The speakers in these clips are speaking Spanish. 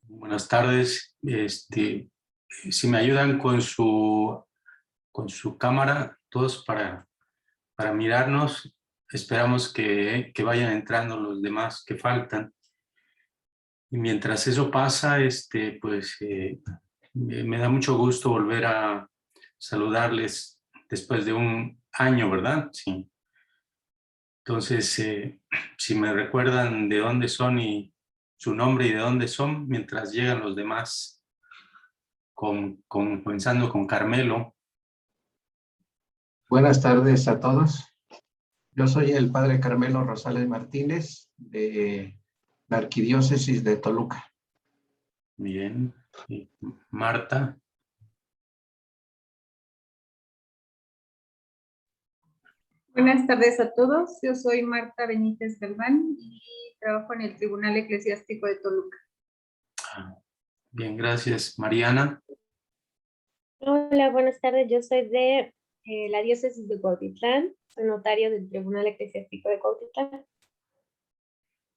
Buenas tardes. Si me ayudan con su cámara, todos para mirarnos, esperamos que vayan entrando los demás que faltan. Y mientras eso pasa, me da mucho gusto volver a saludarles después de un año, ¿verdad? Sí. Entonces, si me recuerdan de dónde son y su nombre y de dónde son, mientras llegan los demás, comenzando con Carmelo. Buenas tardes a todos. Yo soy el padre Carmelo Rosales Martínez de la Arquidiócesis de Toluca. Bien. Y Marta. Buenas tardes a todos. Yo soy Marta Benítez Galván y trabajo en el Tribunal Eclesiástico de Toluca. Bien, gracias. Mariana. Hola, buenas tardes. Yo soy de la diócesis de Cuautitlán. Soy notario del Tribunal Eclesiástico de Cuautitlán.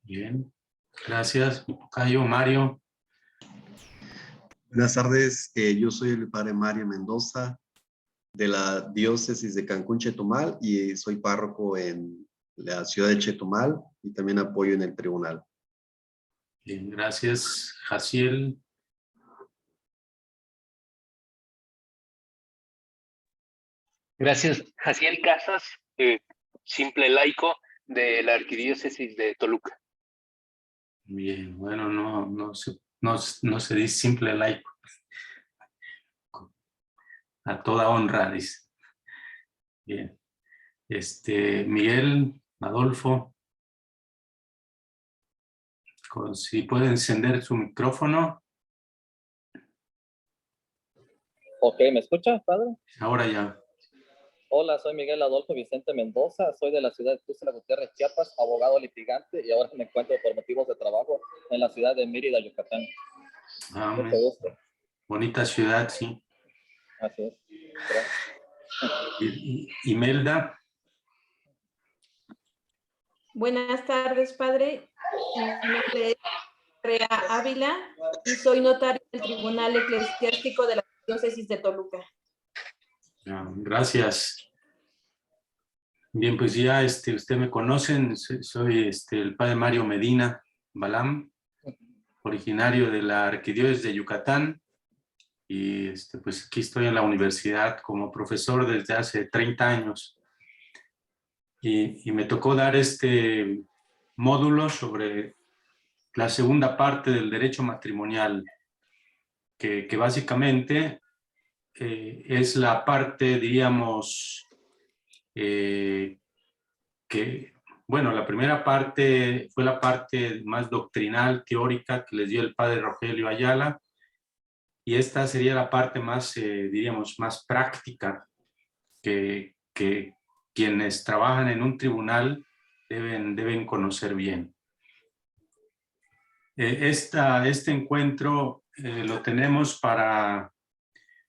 Bien, gracias. Cayo, Mario. Buenas tardes, yo soy el padre Mario Mendoza de la diócesis de Cancún, Chetumal, y soy párroco en la ciudad de Chetumal y también apoyo en el tribunal. Bien, gracias. Jaciel. Gracias. Jaciel Casas, simple laico de la Arquidiócesis de Toluca. Bien, bueno, no se dice simple laico. A toda honra, dice. Bien. Miguel, Adolfo. Si puede encender su micrófono. Ok, ¿me escucha, padre? Ahora ya. Hola, soy Miguel Adolfo Vicente Mendoza, soy de la ciudad de Tuxtla Gutiérrez, Chiapas, abogado litigante, y ahora me encuentro por motivos de trabajo en la ciudad de Mérida, Yucatán. Mucho gusto. Bonita ciudad, sí. Así es. Imelda. Buenas tardes, padre. Mi nombre es Rea Ávila y soy notario del Tribunal Eclesiástico de la Diócesis de Toluca. Gracias. Bien, pues ya usted me conocen, soy el padre Mario Medina Balam, originario de la Arquidiócesis de Yucatán, y pues aquí estoy en la universidad como profesor desde hace 30 años. Y me tocó dar este módulo sobre la segunda parte del derecho matrimonial, que básicamente es la parte, diríamos, bueno, la primera parte fue la parte más doctrinal, teórica, que les dio el padre Rogelio Ayala, y esta sería la parte más, diríamos, más práctica, que quienes trabajan en un tribunal deben conocer bien. Este encuentro lo tenemos para,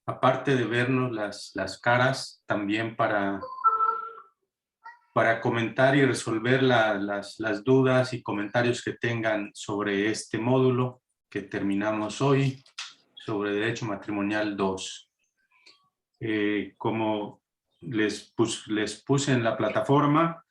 aparte de vernos las caras, también para comentar y resolver las dudas y comentarios que tengan sobre este módulo que terminamos hoy, sobre Derecho Matrimonial 2. Como les puse en la plataforma,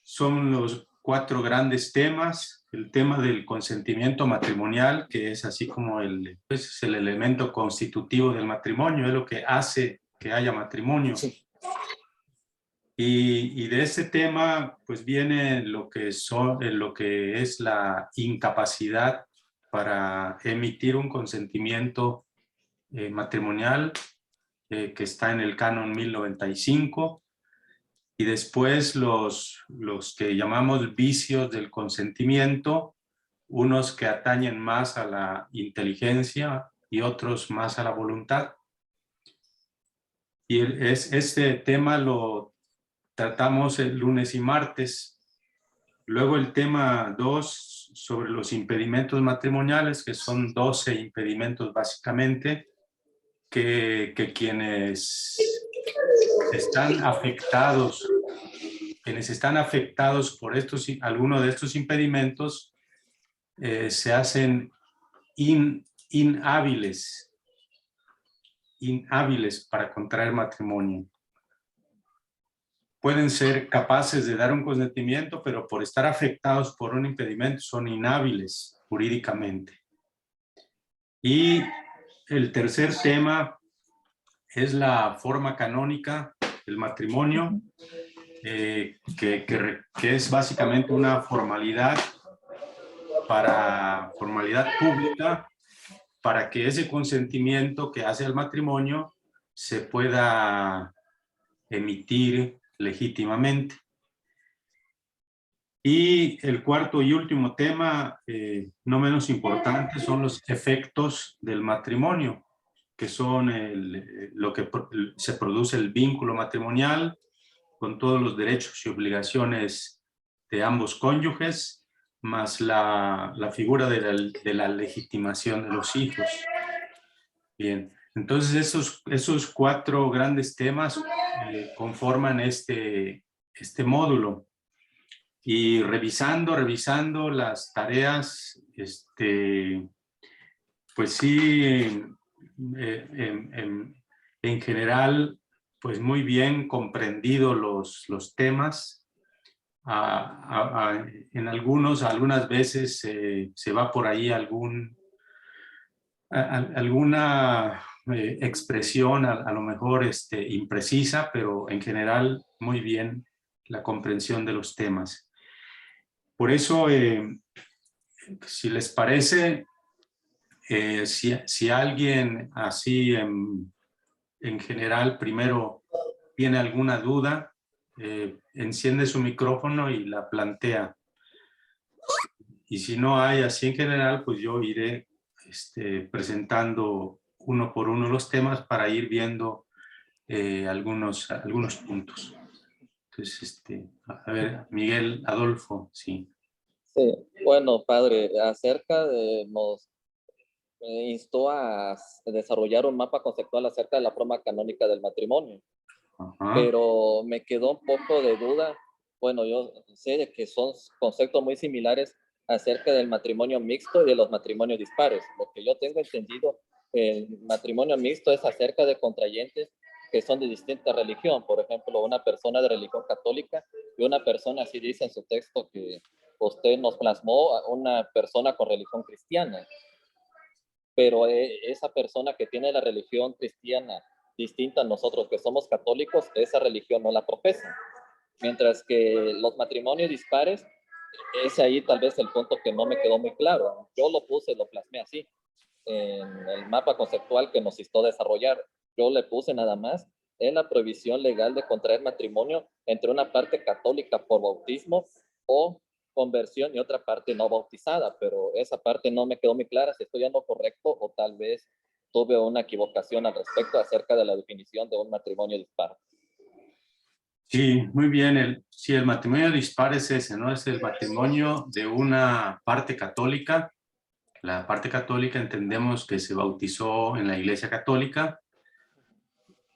son los 4 grandes temas. El tema del consentimiento matrimonial, que es así como es el elemento constitutivo del matrimonio, es lo que hace que haya matrimonio. Sí. Y de ese tema, pues viene lo que es la incapacidad para emitir un consentimiento matrimonial, que está en el canon 1095, y después los que llamamos vicios del consentimiento, unos que atañen más a la inteligencia y otros más a la voluntad. Y este tema lo tratamos el lunes y martes. Luego el tema 2 sobre los impedimentos matrimoniales, que son 12 impedimentos básicamente, que quienes están afectados por alguno de estos impedimentos se hacen inhábiles para contraer matrimonio. Pueden ser capaces de dar un consentimiento, pero por estar afectados por un impedimento son inhábiles jurídicamente. Y el tercer tema es la forma canónica del matrimonio, que es básicamente una formalidad pública para que ese consentimiento que hace el matrimonio se pueda emitir legítimamente. Y el cuarto y último tema, no menos importante, son los efectos del matrimonio, que son lo que se produce el vínculo matrimonial con todos los derechos y obligaciones de ambos cónyuges, más la figura de la legitimación de los hijos. Bien, entonces esos cuatro grandes temas conforman este módulo. Y revisando las tareas, pues sí, en general, pues muy bien comprendido los temas. En algunas veces se va por ahí alguna expresión a lo mejor imprecisa, pero en general muy bien la comprensión de los temas. Por eso, si les parece, si alguien así en general primero tiene alguna duda, enciende su micrófono y la plantea. Y si no hay así en general, pues yo iré presentando uno por uno los temas para ir viendo algunos puntos. Entonces, a ver, Miguel Adolfo, sí. Sí, bueno, padre, nos instó a desarrollar un mapa conceptual acerca de la forma canónica del matrimonio. Ajá. Pero me quedó un poco de duda. Bueno, yo sé de que son conceptos muy similares acerca del matrimonio mixto y de los matrimonios dispares. Lo que yo tengo entendido, el matrimonio mixto es acerca de contrayentes que son de distinta religión. Por ejemplo, una persona de religión católica y una persona, así dice en su texto que usted nos plasmó, una persona con religión cristiana. Pero esa persona que tiene la religión cristiana distinta a nosotros que somos católicos, esa religión no la profesa. Mientras que los matrimonios dispares, ese ahí tal vez el punto que no me quedó muy claro. Yo lo plasmé así, en el mapa conceptual que nos instó a desarrollar. Yo le puse nada más en la prohibición legal de contraer matrimonio entre una parte católica por bautismo o conversión y otra parte no bautizada, pero esa parte no me quedó muy clara si estoy en lo correcto o tal vez tuve una equivocación al respecto acerca de la definición de un matrimonio dispar. Sí, muy bien. El matrimonio dispar es ese, ¿no? Es el matrimonio de una parte católica. La parte católica entendemos que se bautizó en la Iglesia Católica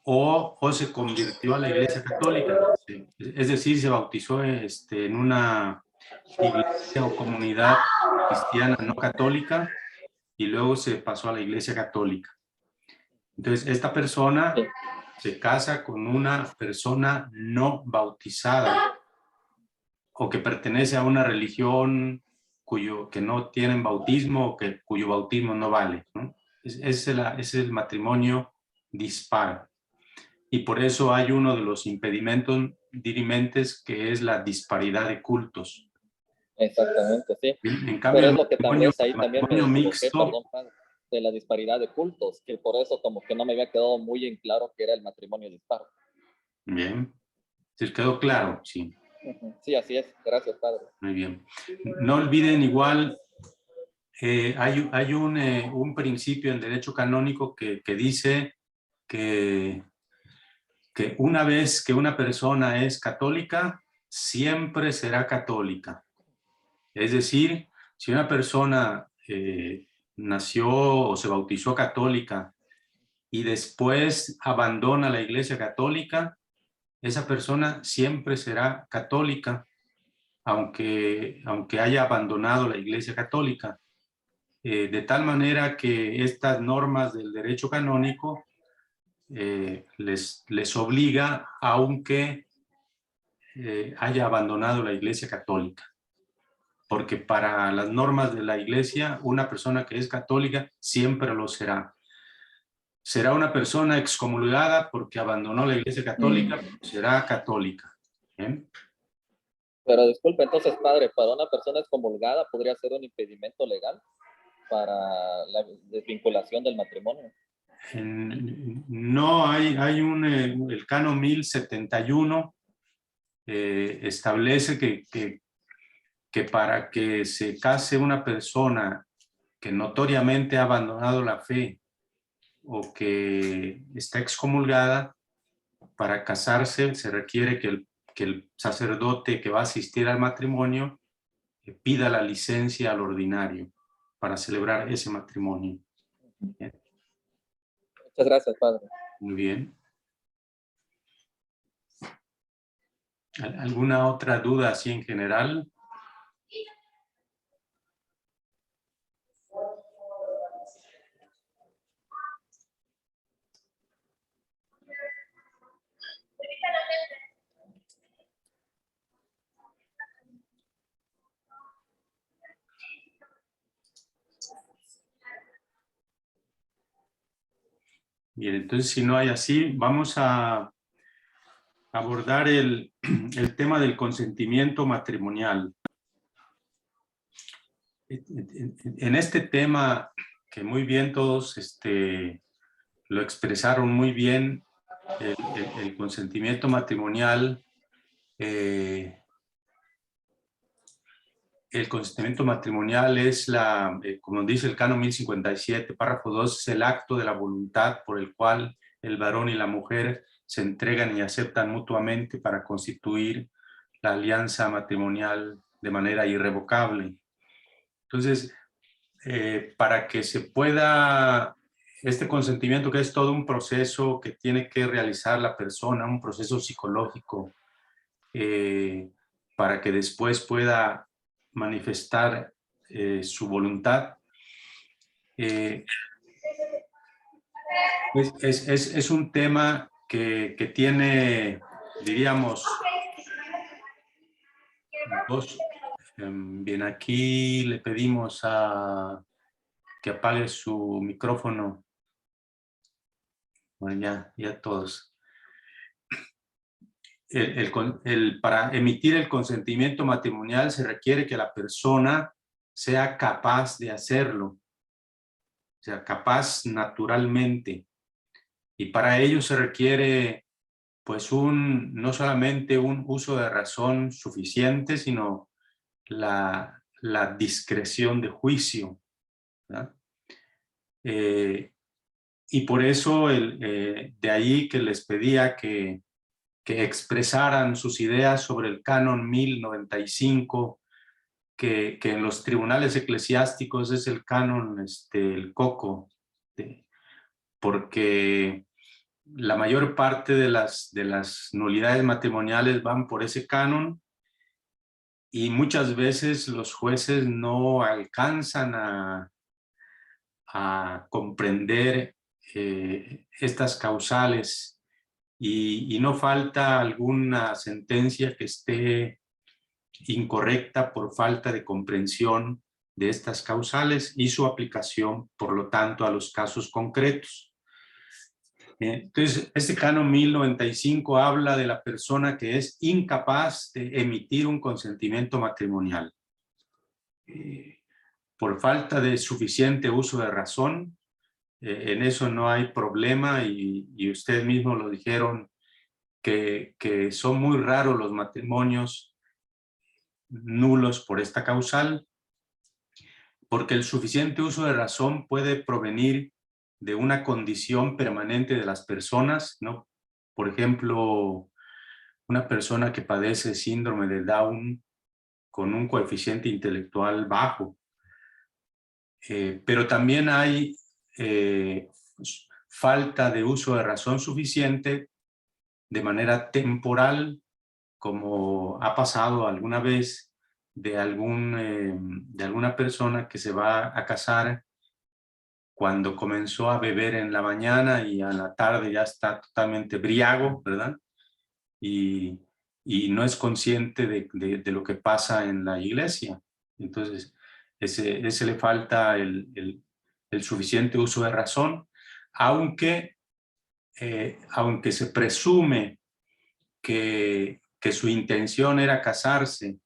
o se convirtió a la Iglesia Católica. Sí. Es decir, se bautizó en una iglesia o comunidad cristiana no católica y luego se pasó a la Iglesia Católica. Entonces, esta persona se casa con una persona no bautizada o que pertenece a una religión que no tienen bautismo o cuyo bautismo no vale, ¿no? Es el matrimonio dispar. Y por eso hay uno de los impedimentos dirimentes que es la disparidad de cultos. Exactamente, sí. En cambio, pero es lo que también ahí también me mixto, de la disparidad de cultos, que por eso como que no me había quedado muy en claro que era el matrimonio dispar. Bien. ¿Se quedó claro? Sí. Sí, así es. Gracias, padre. Muy bien. No olviden igual, hay un principio en derecho canónico que dice que una vez que una persona es católica, siempre será católica. Es decir, si una persona nació o se bautizó católica y después abandona la Iglesia Católica, esa persona siempre será católica, aunque haya abandonado la Iglesia Católica. de tal manera que estas normas del derecho canónico les obliga, aunque haya abandonado la Iglesia Católica. Porque para las normas de la Iglesia, una persona que es católica siempre lo será. Será una persona excomulgada porque abandonó la Iglesia Católica, será católica. ¿Bien? Pero disculpe, entonces, padre, para una persona excomulgada podría ser un impedimento legal para la desvinculación del matrimonio. No, hay el canon 1071 establece que para que se case una persona que notoriamente ha abandonado la fe o que está excomulgada, para casarse se requiere que el sacerdote que va a asistir al matrimonio pida la licencia al ordinario para celebrar ese matrimonio. ¿Bien? Muchas gracias, padre. Muy bien. ¿Alguna otra duda así en general? Bien, entonces si no hay así, vamos a abordar el tema del consentimiento matrimonial. En este tema, que muy bien todos lo expresaron muy bien, el consentimiento matrimonial, el consentimiento matrimonial es como dice el canon 1057, párrafo 2, es el acto de la voluntad por el cual el varón y la mujer se entregan y aceptan mutuamente para constituir la alianza matrimonial de manera irrevocable. Entonces, para que se pueda, este consentimiento, que es todo un proceso que tiene que realizar la persona, un proceso psicológico, para que después pueda manifestar su voluntad, es un tema que tiene, diríamos, dos. Bien, aquí le pedimos que apague su micrófono. Bueno, ya todos. Para emitir el consentimiento matrimonial se requiere que la persona sea capaz de hacerlo, o sea, capaz naturalmente. Y para ello se requiere, pues, no solamente un uso de razón suficiente, sino la discreción de juicio, ¿verdad? Y por eso de ahí que les pedía que expresaran sus ideas sobre el canon 1095, que en los tribunales eclesiásticos es el canon, el coco, porque la mayor parte de las nulidades matrimoniales van por ese canon, y muchas veces los jueces no alcanzan a comprender estas causales, y no falta alguna sentencia que esté incorrecta por falta de comprensión de estas causales y su aplicación, por lo tanto, a los casos concretos. Entonces, este canon 1095 habla de la persona que es incapaz de emitir un consentimiento matrimonial. Por falta de suficiente uso de razón, en eso no hay problema, y ustedes mismos lo dijeron, que son muy raros los matrimonios nulos por esta causal, porque el suficiente uso de razón puede provenir de una condición permanente de las personas, ¿no? Por ejemplo, una persona que padece síndrome de Down con un coeficiente intelectual bajo. Pero también hay falta de uso de razón suficiente de manera temporal, como ha pasado alguna vez de alguna persona que se va a casar cuando comenzó a beber en la mañana y a la tarde ya está totalmente briago, ¿verdad? Y no es consciente de lo que pasa en la iglesia. Entonces, ese le falta el suficiente uso de razón, aunque se presume que su intención era casarse,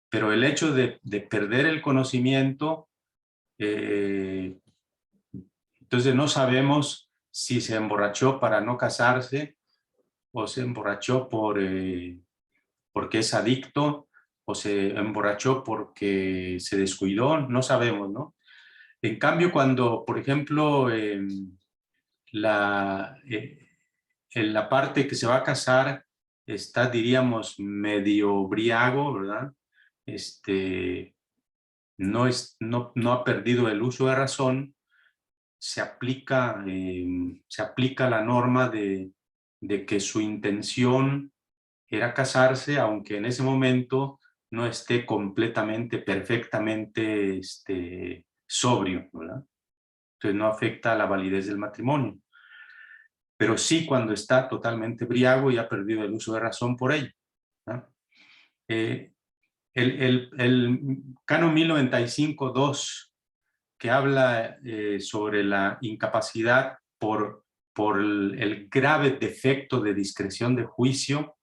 pero el hecho de perder el conocimiento, entonces no sabemos si se emborrachó para no casarse o se emborrachó porque es adicto o se emborrachó porque se descuidó, no sabemos, ¿no? En cambio, cuando, por ejemplo, en la parte que se va a casar está, diríamos, medio briago, ¿verdad? No ha perdido el uso de razón, se aplica la norma de que su intención era casarse, aunque en ese momento no esté completamente, perfectamente sobrio, ¿verdad? Entonces no afecta a la validez del matrimonio. Pero sí cuando está totalmente briago y ha perdido el uso de razón por ello, ¿no? El Canon 1095.2, que habla sobre la incapacidad por el grave defecto de discreción de juicio.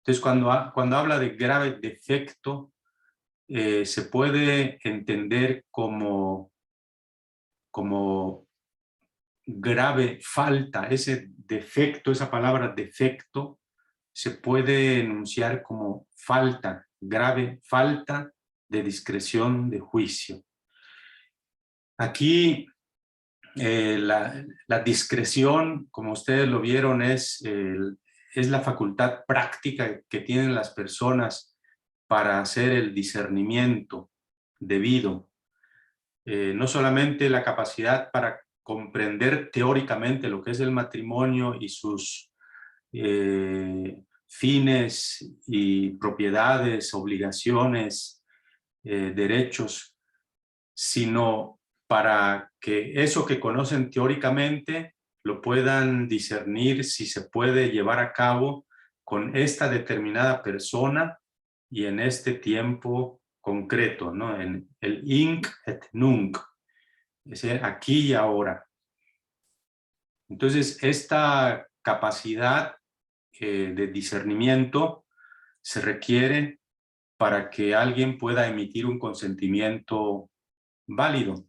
Entonces, cuando habla de grave defecto, se puede entender como grave falta. Ese defecto, esa palabra defecto, se puede enunciar como falta, grave falta de discreción de juicio. Aquí la discreción, como ustedes lo vieron, es la facultad práctica que tienen las personas para hacer el discernimiento debido. No solamente la capacidad para comprender teóricamente lo que es el matrimonio y sus fines y propiedades, obligaciones, derechos, sino para que eso que conocen teóricamente lo puedan discernir si se puede llevar a cabo con esta determinada persona y en este tiempo concreto, ¿no? En el hinc et nunc, es decir, aquí y ahora. Entonces, esta capacidad de discernimiento se requiere para que alguien pueda emitir un consentimiento válido.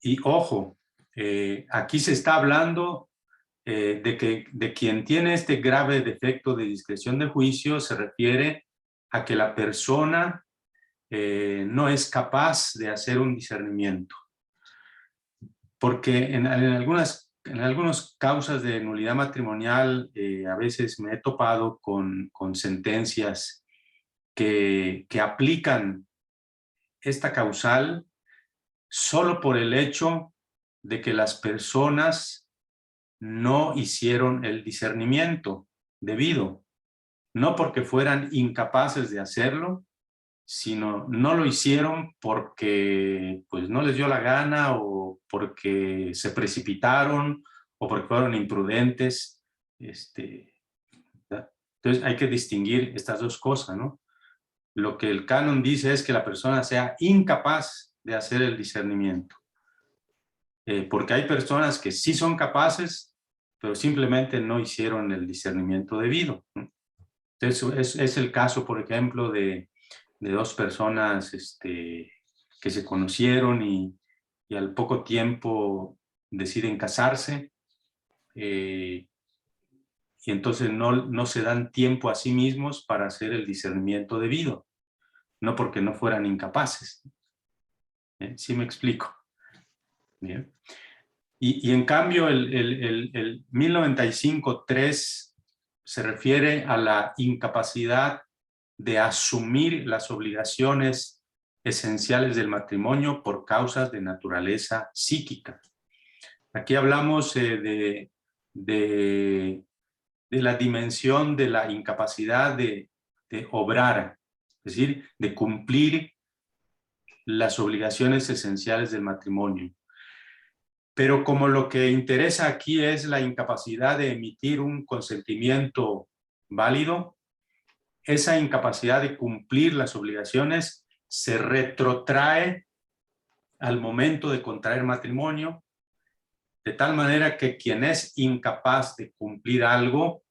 Y ojo, aquí se está hablando de quien tiene este grave defecto de discreción de juicio, se refiere a que la persona no es capaz de hacer un discernimiento. Porque en algunas causas de nulidad matrimonial a veces me he topado con sentencias que aplican esta causal solo por el hecho de que las personas no hicieron el discernimiento debido, no porque fueran incapaces de hacerlo, sino no lo hicieron porque pues no les dio la gana o porque se precipitaron o porque fueron imprudentes. Entonces hay que distinguir estas dos cosas, ¿no? Lo que el canon dice es que la persona sea incapaz de hacer el discernimiento. Porque hay personas que sí son capaces, pero simplemente no hicieron el discernimiento debido, ¿no? Entonces es el caso, por ejemplo, de dos personas que se conocieron y al poco tiempo deciden casarse, y entonces no se dan tiempo a sí mismos para hacer el discernimiento debido, no porque no fueran incapaces. ¿Sí me explico? Bien. Y en cambio el 1095.3 se refiere a la incapacidad de asumir las obligaciones esenciales del matrimonio por causas de naturaleza psíquica. Aquí hablamos de la dimensión de la incapacidad de obrar, es decir, de cumplir las obligaciones esenciales del matrimonio. Pero como lo que interesa aquí es la incapacidad de emitir un consentimiento válido, esa incapacidad de cumplir las obligaciones se retrotrae al momento de contraer matrimonio, de tal manera que quien es incapaz de cumplir algo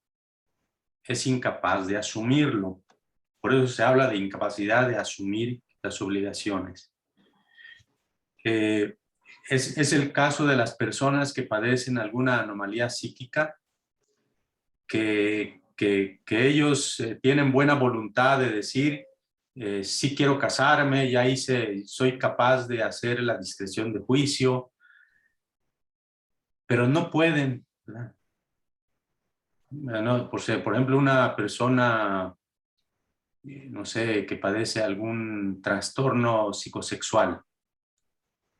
es incapaz de asumirlo. Por eso se habla de incapacidad de asumir las obligaciones. Es el caso de las personas que padecen alguna anomalía psíquica, que ellos tienen buena voluntad de decir, sí quiero casarme, ya soy capaz de hacer la discreción de juicio, pero no pueden, ¿verdad? No, por ejemplo, una persona, no sé, que padece algún trastorno psicosexual,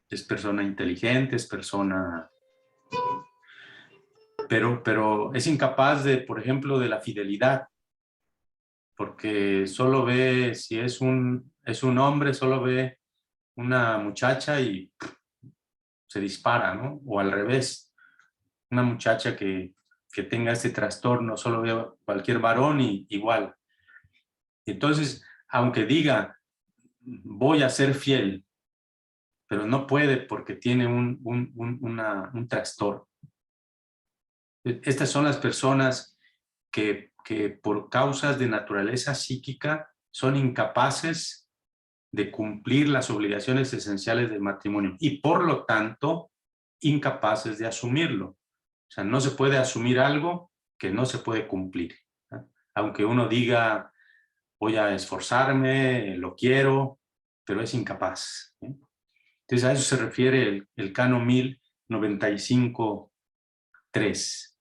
es persona inteligente, es persona... Pero es incapaz de, por ejemplo, de la fidelidad, porque solo ve, si es un hombre, solo ve una muchacha y se dispara, ¿no? O al revés, una muchacha que tenga este trastorno, solo ve a cualquier varón y igual. Entonces, aunque diga, voy a ser fiel, pero no puede porque tiene un trastorno. Estas son las personas que por causas de naturaleza psíquica son incapaces de cumplir las obligaciones esenciales del matrimonio y por lo tanto incapaces de asumirlo. O sea, no se puede asumir algo que no se puede cumplir, ¿no? Aunque uno diga, voy a esforzarme, lo quiero, pero es incapaz, ¿eh? Entonces a eso se refiere el canon 1095.3.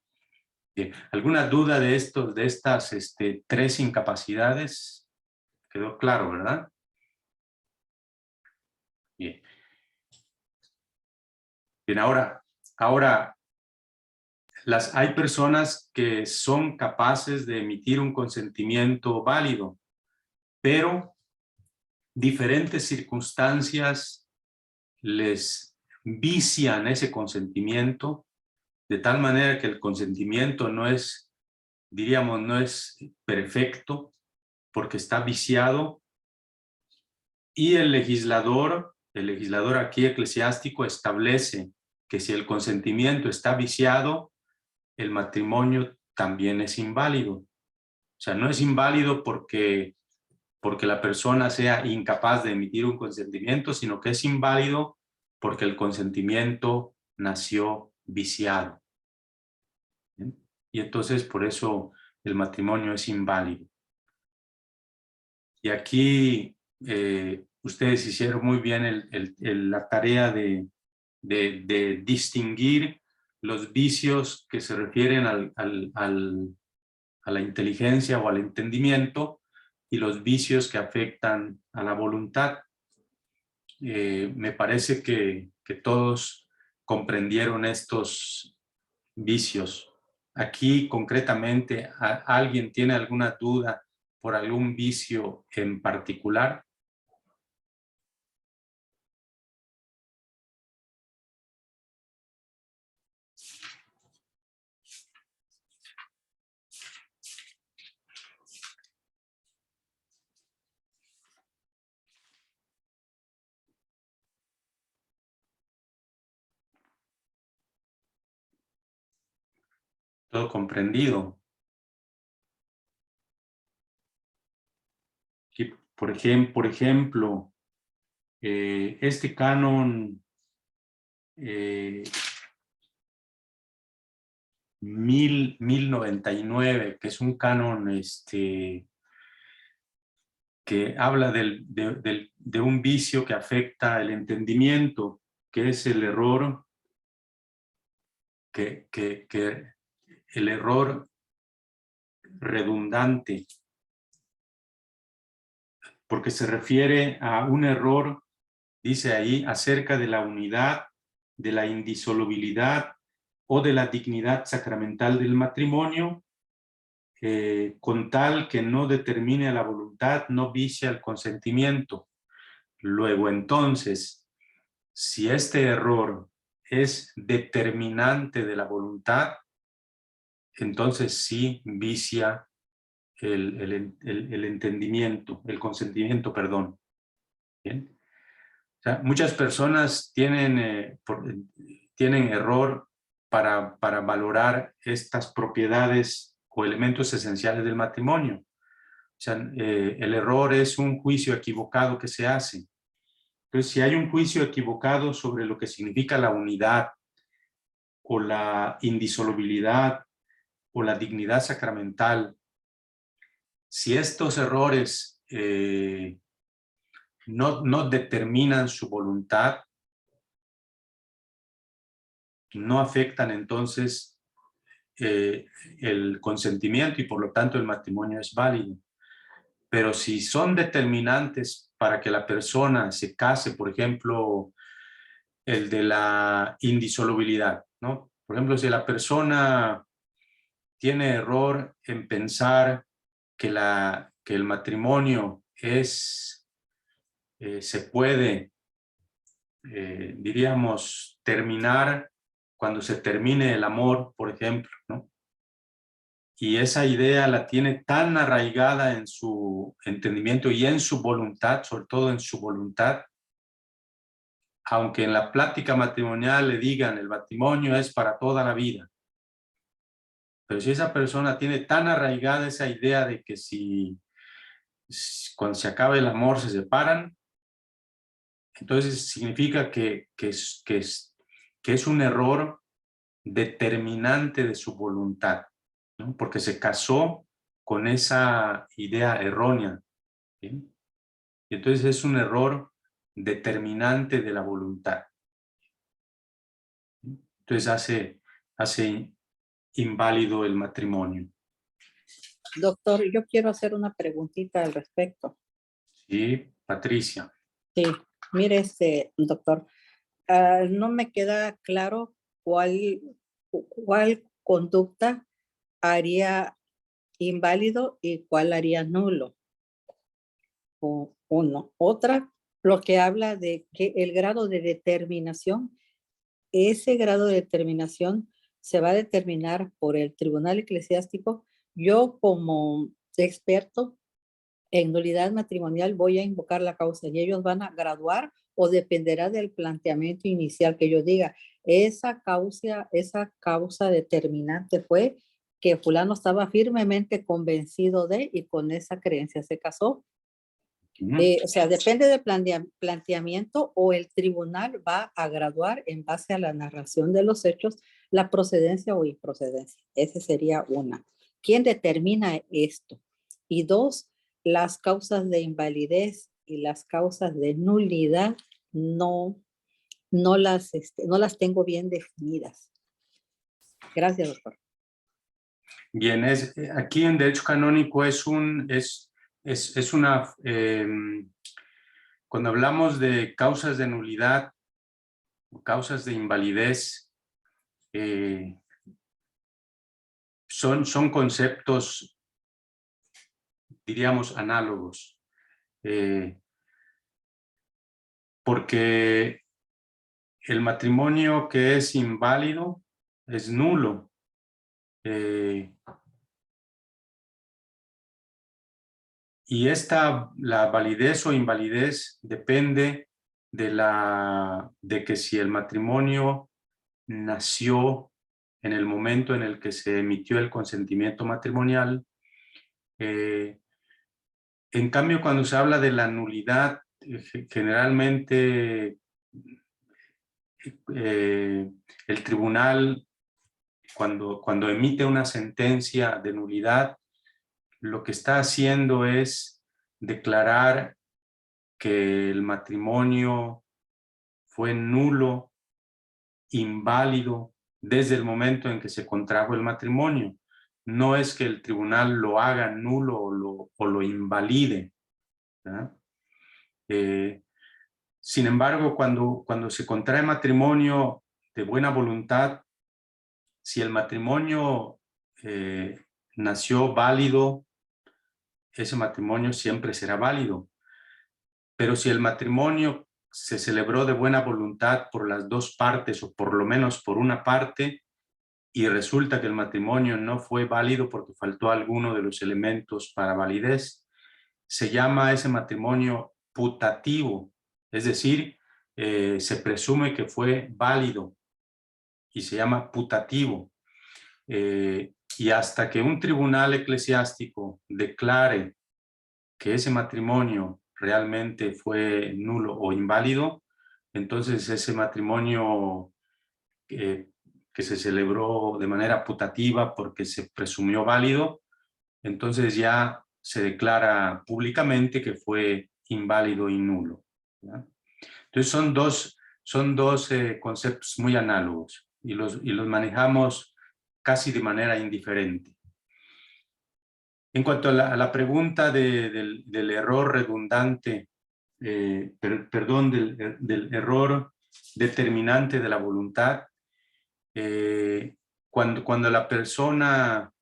¿Alguna duda de estas tres incapacidades? Quedó claro, ¿verdad? Bien. Bien, ahora hay personas que son capaces de emitir un consentimiento válido, pero diferentes circunstancias les vician ese consentimiento, de tal manera que el consentimiento no es, diríamos, no es perfecto, porque está viciado, y el legislador aquí eclesiástico establece que si el consentimiento está viciado, el matrimonio también es inválido. O sea, no es inválido porque la persona sea incapaz de emitir un consentimiento, sino que es inválido porque el consentimiento nació viciado. ¿Bien? Y entonces por eso el matrimonio es inválido. Y aquí ustedes hicieron muy bien la tarea de distinguir los vicios que se refieren a la inteligencia o al entendimiento y los vicios que afectan a la voluntad. Me parece que todos comprendieron estos vicios. Aquí concretamente, ¿alguien tiene alguna duda por algún vicio en particular? Todo comprendido. Aquí, por ejemplo, este canon 1099, que es un canon que habla de un vicio que afecta el entendimiento, que es el error, el error redundante, porque se refiere a un error, dice ahí, acerca de la unidad, de la indisolubilidad o de la dignidad sacramental del matrimonio, con tal que no determine la voluntad, no vicia el consentimiento. Luego, entonces, si este error es determinante de la voluntad, entonces sí vicia el entendimiento, el consentimiento, perdón. ¿Bien? O sea, muchas personas tienen error para valorar estas propiedades o elementos esenciales del matrimonio. O sea, el error es un juicio equivocado que se hace. Entonces, si hay un juicio equivocado sobre lo que significa la unidad o la indisolubilidad o la dignidad sacramental, si estos errores no determinan su voluntad, no afectan entonces el consentimiento y por lo tanto el matrimonio es válido. Pero si son determinantes para que la persona se case, por ejemplo, el de la indisolubilidad, ¿no? Por ejemplo, si la persona tiene error en pensar que el matrimonio se puede, diríamos, terminar cuando se termine el amor, por ejemplo, ¿no? Y esa idea la tiene tan arraigada en su entendimiento y en su voluntad, sobre todo en su voluntad, aunque en la plática matrimonial le digan el matrimonio es para toda la vida. Pero si esa persona tiene tan arraigada esa idea de que cuando se acabe el amor se separan, entonces significa que es un error determinante de su voluntad, ¿no? Porque se casó con esa idea errónea, ¿sí? Y entonces es un error determinante de la voluntad. Entonces hace inválido el matrimonio. Doctor, yo quiero hacer una preguntita al respecto. Sí, Patricia. Sí, mire, doctor, no me queda claro cuál conducta haría inválido y cuál haría nulo. Uno. Otra, lo que habla de que el grado de determinación, ese grado de determinación se va a determinar por el Tribunal Eclesiástico. Yo como experto en nulidad matrimonial voy a invocar la causa y ellos van a graduar o dependerá del planteamiento inicial que yo diga. Esa causa determinante fue que fulano estaba firmemente convencido de y con esa creencia se casó. O sea, depende del planteamiento o el tribunal va a graduar en base a la narración de los hechos la procedencia o improcedencia. Esa sería una. ¿Quién determina esto? Y dos, las causas de invalidez y las causas de nulidad no las tengo bien definidas. Gracias, doctor. Bien, aquí en Derecho Canónico cuando hablamos de causas de nulidad o causas de invalidez, son conceptos, diríamos, análogos, porque el matrimonio que es inválido es nulo. Y la validez o invalidez depende de que si el matrimonio nació en el momento en el que se emitió el consentimiento matrimonial. En cambio, cuando se habla de la nulidad, generalmente el tribunal, cuando emite una sentencia de nulidad, lo que está haciendo es declarar que el matrimonio fue nulo, inválido, desde el momento en que se contrajo el matrimonio. No es que el tribunal lo haga nulo o lo invalide, ¿verdad? Sin embargo, cuando se contrae matrimonio de buena voluntad, si el matrimonio nació válido, ese matrimonio siempre será válido. Pero si el matrimonio se celebró de buena voluntad por las dos partes, o por lo menos por una parte, y resulta que el matrimonio no fue válido porque faltó alguno de los elementos para validez, se llama ese matrimonio putativo, es decir, se presume que fue válido y se llama putativo. Y hasta que un tribunal eclesiástico declare que ese matrimonio realmente fue nulo o inválido, entonces ese matrimonio que se celebró de manera putativa porque se presumió válido, entonces ya se declara públicamente que fue inválido y nulo, ¿ya? Entonces son dos conceptos muy análogos y los manejamos casi de manera indiferente. En cuanto a la pregunta del error redundante, perdón, del error determinante de la voluntad, cuando la persona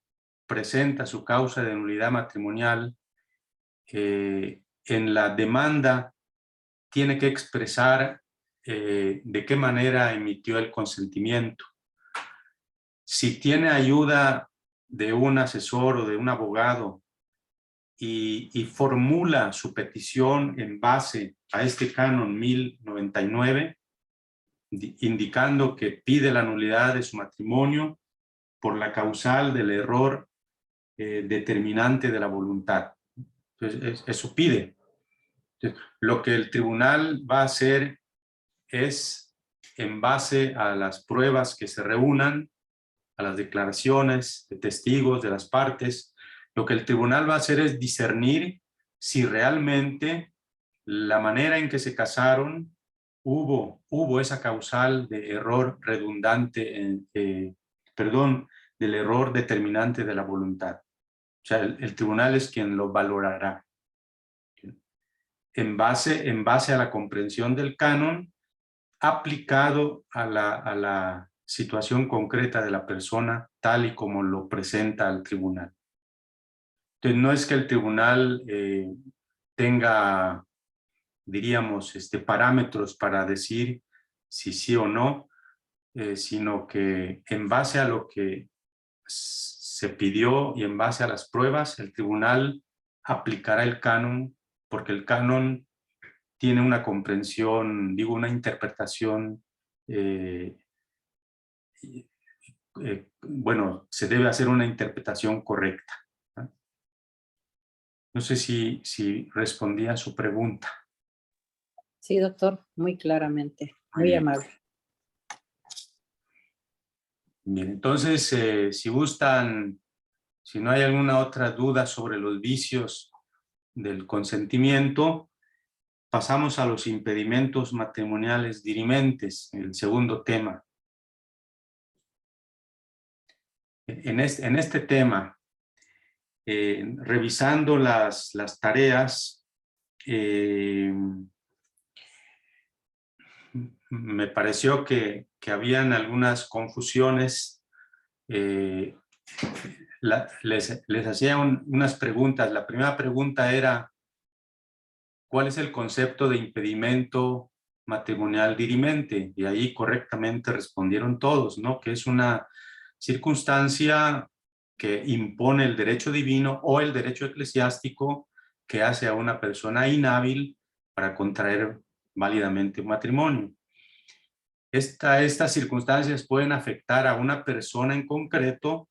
presenta su causa de nulidad matrimonial, en la demanda tiene que expresar de qué manera emitió el consentimiento. Si tiene ayuda de un asesor o de un abogado y formula su petición en base a este canon 1099, indicando que pide la nulidad de su matrimonio por la causal del error determinante de la voluntad. Entonces, eso pide. Entonces, lo que el tribunal va a hacer es, en base a las pruebas que se reúnan, a las declaraciones de testigos de las partes, lo que el tribunal va a hacer es discernir si realmente la manera en que se casaron hubo esa causal de error redundante, del error determinante de la voluntad. O sea, el tribunal es quien lo valorará. En base a la comprensión del canon, aplicado a la situación concreta de la persona, tal y como lo presenta al tribunal. Entonces, no es que el tribunal tenga, diríamos, parámetros para decir si sí o no, sino que en base a lo que se pidió y en base a las pruebas, el tribunal aplicará el canon, porque el canon tiene una comprensión, digo, una interpretación, bueno, se debe hacer una interpretación correcta. No sé si respondí a su pregunta. Sí, doctor, muy claramente, muy amable. Bien, entonces, si gustan, si no hay alguna otra duda sobre los vicios del consentimiento, pasamos a los impedimentos matrimoniales dirimentes, el segundo tema. En este tema, revisando las tareas, me pareció que habían algunas confusiones. Les hacía unas preguntas. La primera pregunta era: ¿cuál es el concepto de impedimento matrimonial dirimente? Y ahí correctamente respondieron todos, ¿no? Que es una circunstancia que impone el derecho divino o el derecho eclesiástico que hace a una persona inhábil para contraer válidamente un matrimonio. Estas circunstancias pueden afectar a una persona en concreto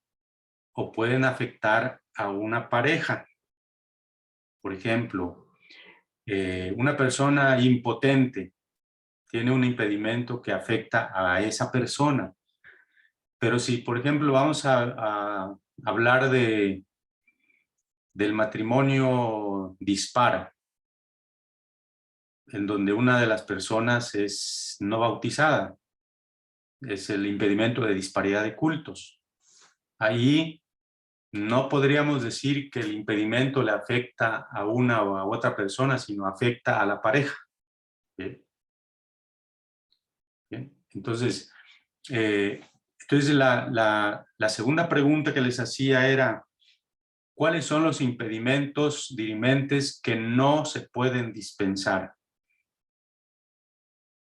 o pueden afectar a una pareja. Por ejemplo, una persona impotente tiene un impedimento que afecta a esa persona. Pero si, por ejemplo, vamos a hablar del matrimonio dispar, en donde una de las personas es no bautizada, es el impedimento de disparidad de cultos. Ahí no podríamos decir que el impedimento le afecta a una o a otra persona, sino afecta a la pareja. ¿Bien? ¿Bien? Entonces, la segunda pregunta que les hacía era: ¿cuáles son los impedimentos dirimentes que no se pueden dispensar?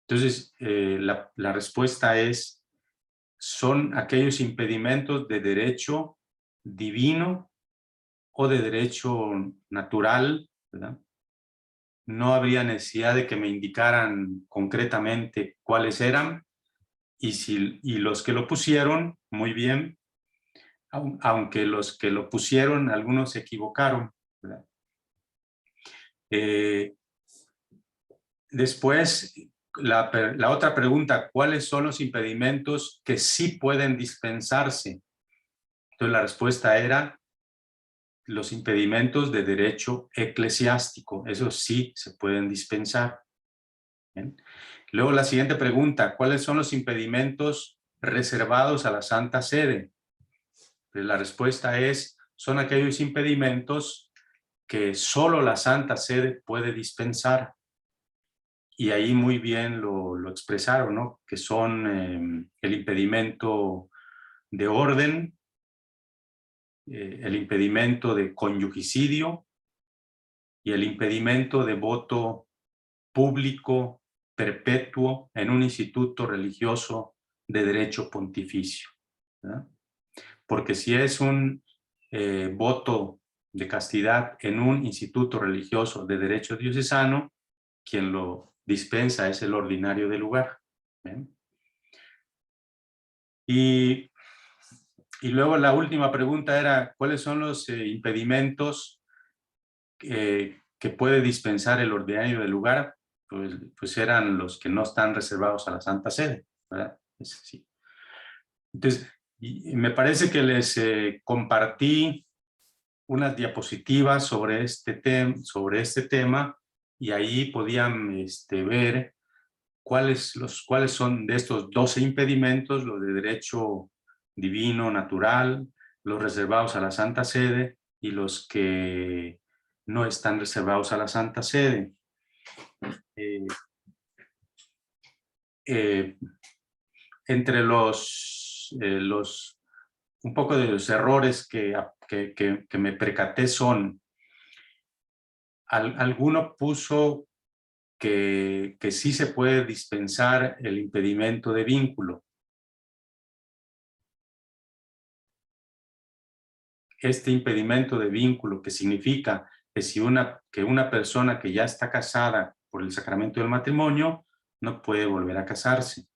Entonces, la respuesta es, son aquellos impedimentos de derecho divino o de derecho natural, ¿verdad? No habría necesidad de que me indicaran concretamente cuáles eran, y los que lo pusieron, muy bien, aunque los que lo pusieron, algunos se equivocaron, ¿verdad? Después, la otra pregunta, ¿cuáles son los impedimentos que sí pueden dispensarse? Entonces la respuesta era los impedimentos de derecho eclesiástico, esos sí se pueden dispensar. ¿Bien? Luego la siguiente pregunta, ¿cuáles son los impedimentos reservados a la Santa Sede? Pues la respuesta es, son aquellos impedimentos que solo la Santa Sede puede dispensar. Y ahí muy bien lo expresaron, ¿no? Que son el impedimento de orden, el impedimento de conyugicidio y el impedimento de voto público perpetuo en un instituto religioso de derecho pontificio, ¿verdad? Porque si es un voto de castidad en un instituto religioso de derecho diocesano, quien lo dispensa es el ordinario del lugar. ¿Bien? Y luego la última pregunta era, ¿cuáles son los impedimentos que puede dispensar el ordinario del lugar? Pues eran los que no están reservados a la Santa Sede, ¿verdad? Es así. Entonces, me parece que les compartí unas diapositivas sobre este tema, y ahí podían ver cuáles son de estos 12 impedimentos, los de derecho divino, natural, los reservados a la Santa Sede y los que no están reservados a la Santa Sede. Entre un poco de los errores que me percaté son, alguno puso que sí se puede dispensar el impedimento de vínculo. Este impedimento de vínculo, que significa que una persona que ya está casada por el sacramento del matrimonio no puede volver a casarse.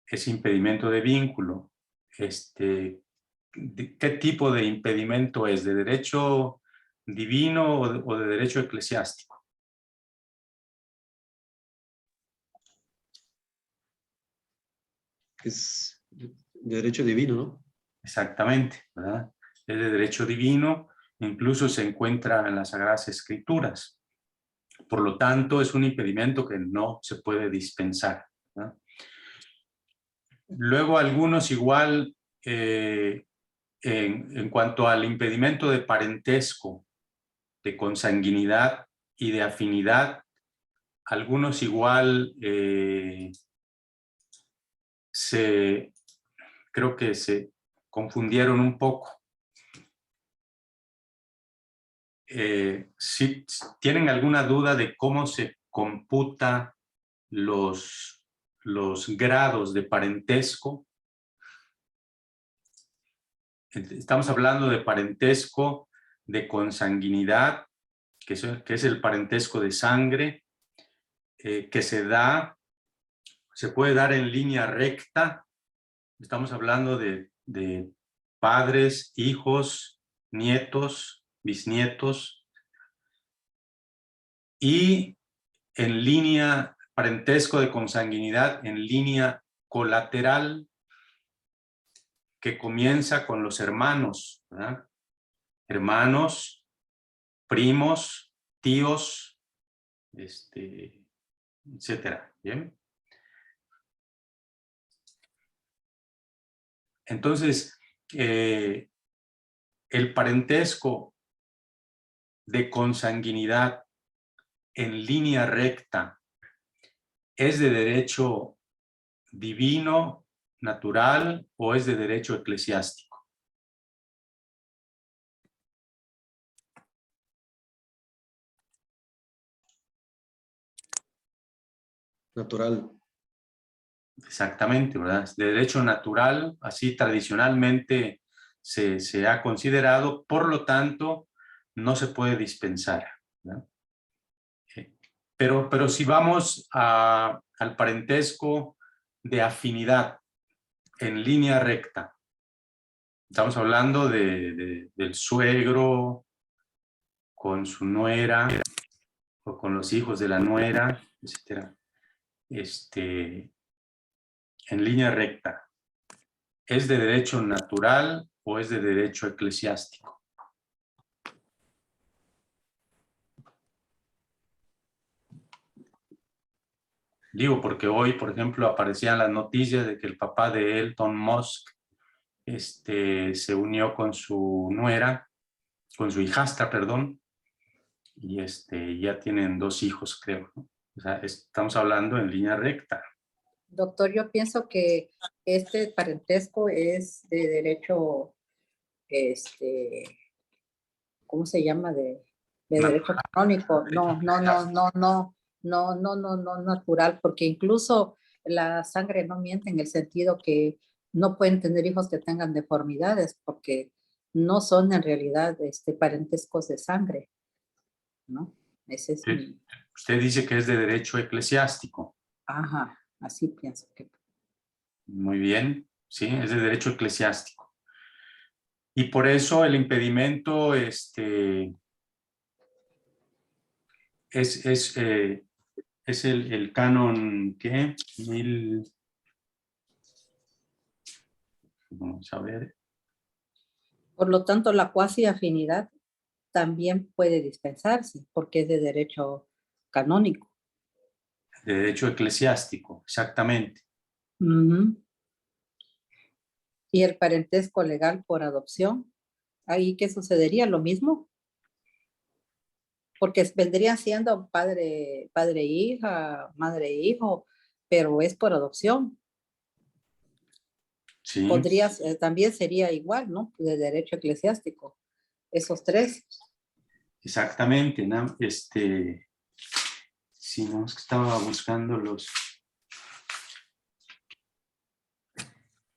Ese impedimento de vínculo, ¿qué tipo de impedimento es? ¿De derecho divino o de derecho eclesiástico? Es de derecho divino, ¿no? Exactamente, ¿verdad? Es de derecho divino, incluso se encuentra en las Sagradas Escrituras. Por lo tanto, es un impedimento que no se puede dispensar, ¿verdad? Luego algunos igual, en cuanto al impedimento de parentesco, de consanguinidad y de afinidad, algunos igual creo que se confundieron un poco. Si tienen alguna duda de cómo se computa los grados de parentesco, estamos hablando de parentesco de consanguinidad, que es el parentesco de sangre, que se puede dar en línea recta. Estamos hablando de padres, hijos, nietos, bisnietos, y en línea, parentesco de consanguinidad en línea colateral, que comienza con los hermanos, ¿verdad? Hermanos, primos, tíos, etcétera. ¿Bien? Entonces, el parentesco de consanguinidad en línea recta es de derecho divino, natural, o es de derecho eclesiástico. Natural. Exactamente, ¿verdad? De derecho natural, así tradicionalmente se ha considerado, por lo tanto, no se puede dispensar, ¿verdad? Pero si vamos al parentesco de afinidad en línea recta, estamos hablando del suegro con su nuera o con los hijos de la nuera, etcétera. En línea recta, ¿es de derecho natural o es de derecho eclesiástico? Digo, porque hoy, por ejemplo, aparecían las noticias de que el papá de Elon Musk se unió con su nuera, con su hijastra, perdón, y ya tienen 2 hijos, creo, ¿no? O sea, estamos hablando en línea recta. Doctor, yo pienso que este parentesco es de derecho, ¿cómo se llama? De derecho canónico. No, natural, porque incluso la sangre no miente en el sentido que no pueden tener hijos que tengan deformidades, porque no son en realidad parentescos de sangre, ¿no? Ese es mi... Usted dice que es de derecho eclesiástico. Ajá, así pienso que... Muy bien, sí, es de derecho eclesiástico. Y por eso el impedimento es el canon, ¿qué? Vamos a ver. Por lo tanto, la cuasi afinidad también puede dispensarse porque es de derecho canónico. De derecho eclesiástico, exactamente. Y el parentesco legal por adopción, ¿ahí qué sucedería? ¿Lo mismo? Porque vendrían siendo padre, hija, madre, hijo, pero es por adopción. Sí. También sería igual, ¿no? De derecho eclesiástico, esos 3. Exactamente, ¿no? Sí, no, es que estaba buscando los...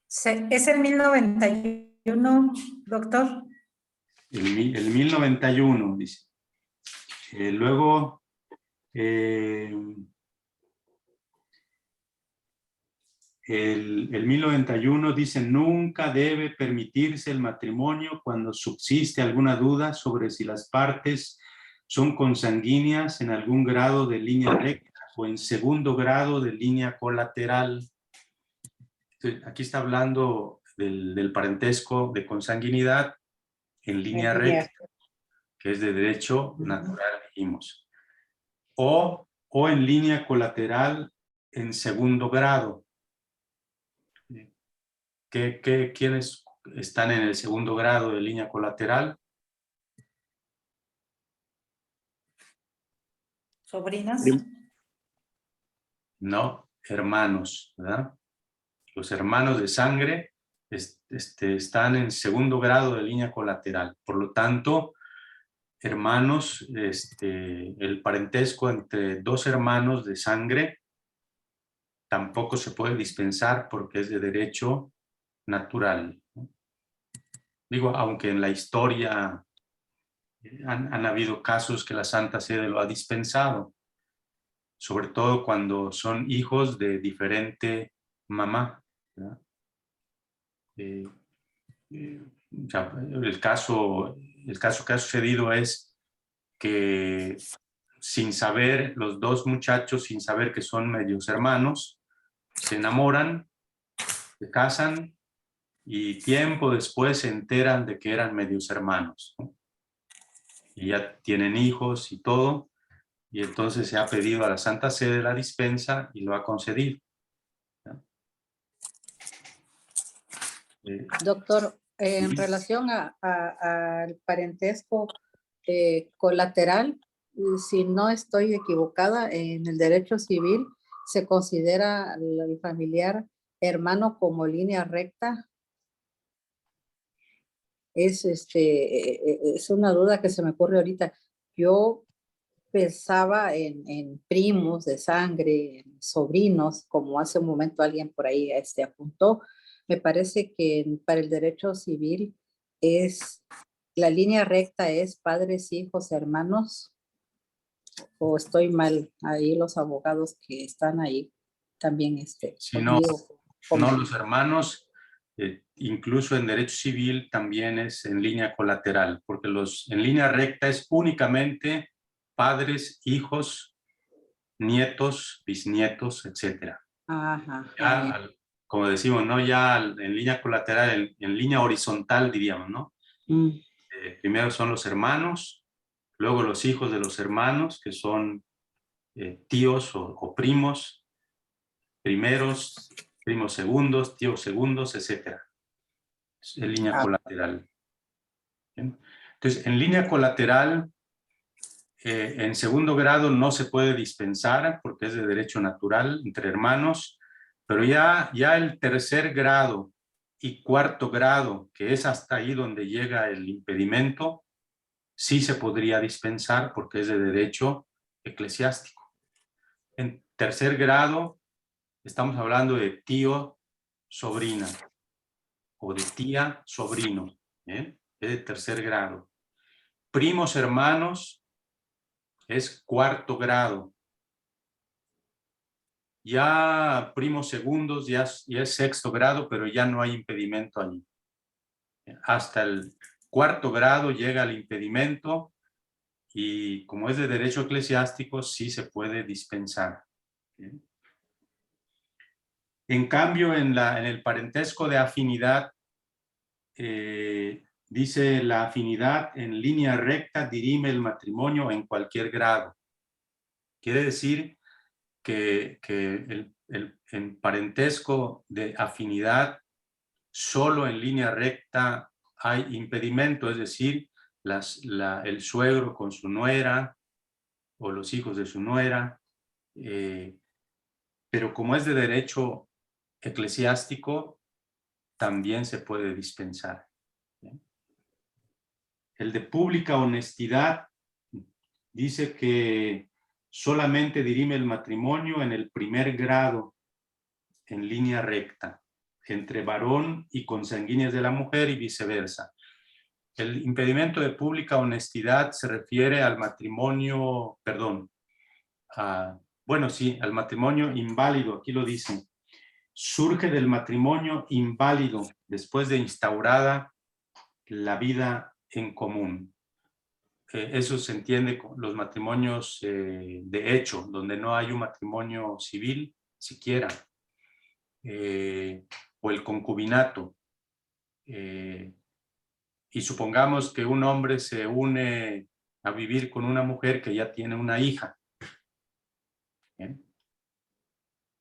¿Es el 1091, doctor? El 1091, dice. Luego, el 1091 dice, nunca debe permitirse el matrimonio cuando subsiste alguna duda sobre si las partes son consanguíneas en algún grado de línea recta o en segundo grado de línea colateral. Entonces, aquí está hablando del parentesco de consanguinidad en línea recta, que es de derecho natural, dijimos. O en línea colateral en segundo grado. ¿Quiénes están en el segundo grado de línea colateral? ¿Sobrinas? No, hermanos, ¿verdad? Los hermanos de sangre están en segundo grado de línea colateral. Por lo tanto, hermanos, el parentesco entre 2 hermanos de sangre tampoco se puede dispensar porque es de derecho natural, ¿no? Digo, aunque en la historia han habido casos que la Santa Sede lo ha dispensado, sobre todo cuando son hijos de diferente mamá, ¿verdad? El caso que ha sucedido es que sin saber, los 2 muchachos, sin saber que son medios hermanos, se enamoran, se casan y tiempo después se enteran de que eran medios hermanos, ¿no? Y ya tienen hijos y todo, y entonces se ha pedido a la Santa Sede la dispensa y lo ha concedido, ¿no? Doctor, en relación al parentesco colateral, si no estoy equivocada, en el derecho civil se considera el familiar hermano como línea recta. Es una duda que se me ocurre ahorita. Yo pensaba en primos de sangre, en sobrinos, como hace un momento alguien por ahí apuntó. Me parece que para el derecho civil la línea recta es padres, hijos, hermanos, o estoy mal, ahí los abogados que están ahí también si no, no los hermanos, incluso en derecho civil también es en línea colateral, porque en línea recta es únicamente padres, hijos, nietos, bisnietos, etcétera. Ya, como decimos, ¿no? Ya en línea colateral, en línea horizontal, diríamos, ¿no? Primero son los hermanos, luego los hijos de los hermanos, que son tíos o primos, primeros, primos segundos, tíos segundos, etcétera. En línea colateral. ¿Bien? Entonces, en línea colateral, en segundo grado no se puede dispensar porque es de derecho natural entre hermanos, pero ya el tercer grado y cuarto grado, que es hasta ahí donde llega el impedimento, sí se podría dispensar porque es de derecho eclesiástico. En tercer grado estamos hablando de tío, sobrina, o de tía, sobrino, es de tercer grado. Primos, hermanos, es cuarto grado. Ya primos segundos ya es sexto grado, pero ya no hay impedimento allí. Hasta el cuarto grado llega el impedimento y como es de derecho eclesiástico, sí se puede dispensar. En cambio, en el parentesco de afinidad, dice la afinidad en línea recta dirime el matrimonio en cualquier grado. Quiere decir que en parentesco de afinidad solo en línea recta hay impedimento, es decir, el suegro con su nuera o los hijos de su nuera, pero como es de derecho eclesiástico, también se puede dispensar. El de pública honestidad dice que solamente dirime el matrimonio en el primer grado, en línea recta, entre varón y consanguíneas de la mujer y viceversa. El impedimento de pública honestidad se refiere al matrimonio, al matrimonio inválido, aquí lo dicen. Surge del matrimonio inválido después de instaurada la vida en común. Eso se entiende con los matrimonios de hecho, donde no hay un matrimonio civil siquiera, o el concubinato. Y supongamos que un hombre se une a vivir con una mujer que ya tiene una hija. ¿Bien?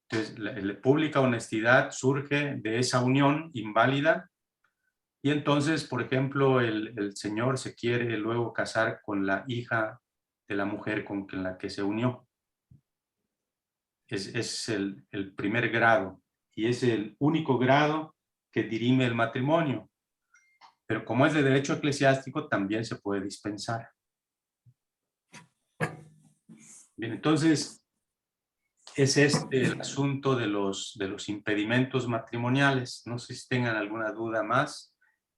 Entonces, la pública honestidad surge de esa unión inválida. Y entonces, por ejemplo, el señor se quiere luego casar con la hija de la mujer con la que se unió. Es el primer grado y es el único grado que dirime el matrimonio. Pero como es de derecho eclesiástico, también se puede dispensar. Bien, entonces, es el asunto de los impedimentos matrimoniales. No sé si tengan alguna duda más.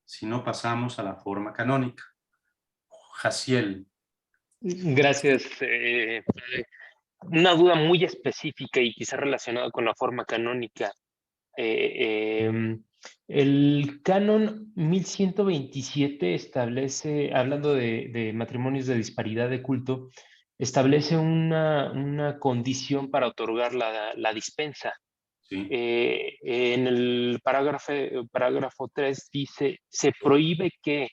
Si no, pasamos a la forma canónica. Jaciel. Gracias. Una duda muy específica y quizá relacionada con la forma canónica. El canon 1127 establece, hablando de matrimonios de disparidad de culto, establece una condición para otorgar la dispensa. Sí. En el parágrafo 3 dice, se prohíbe que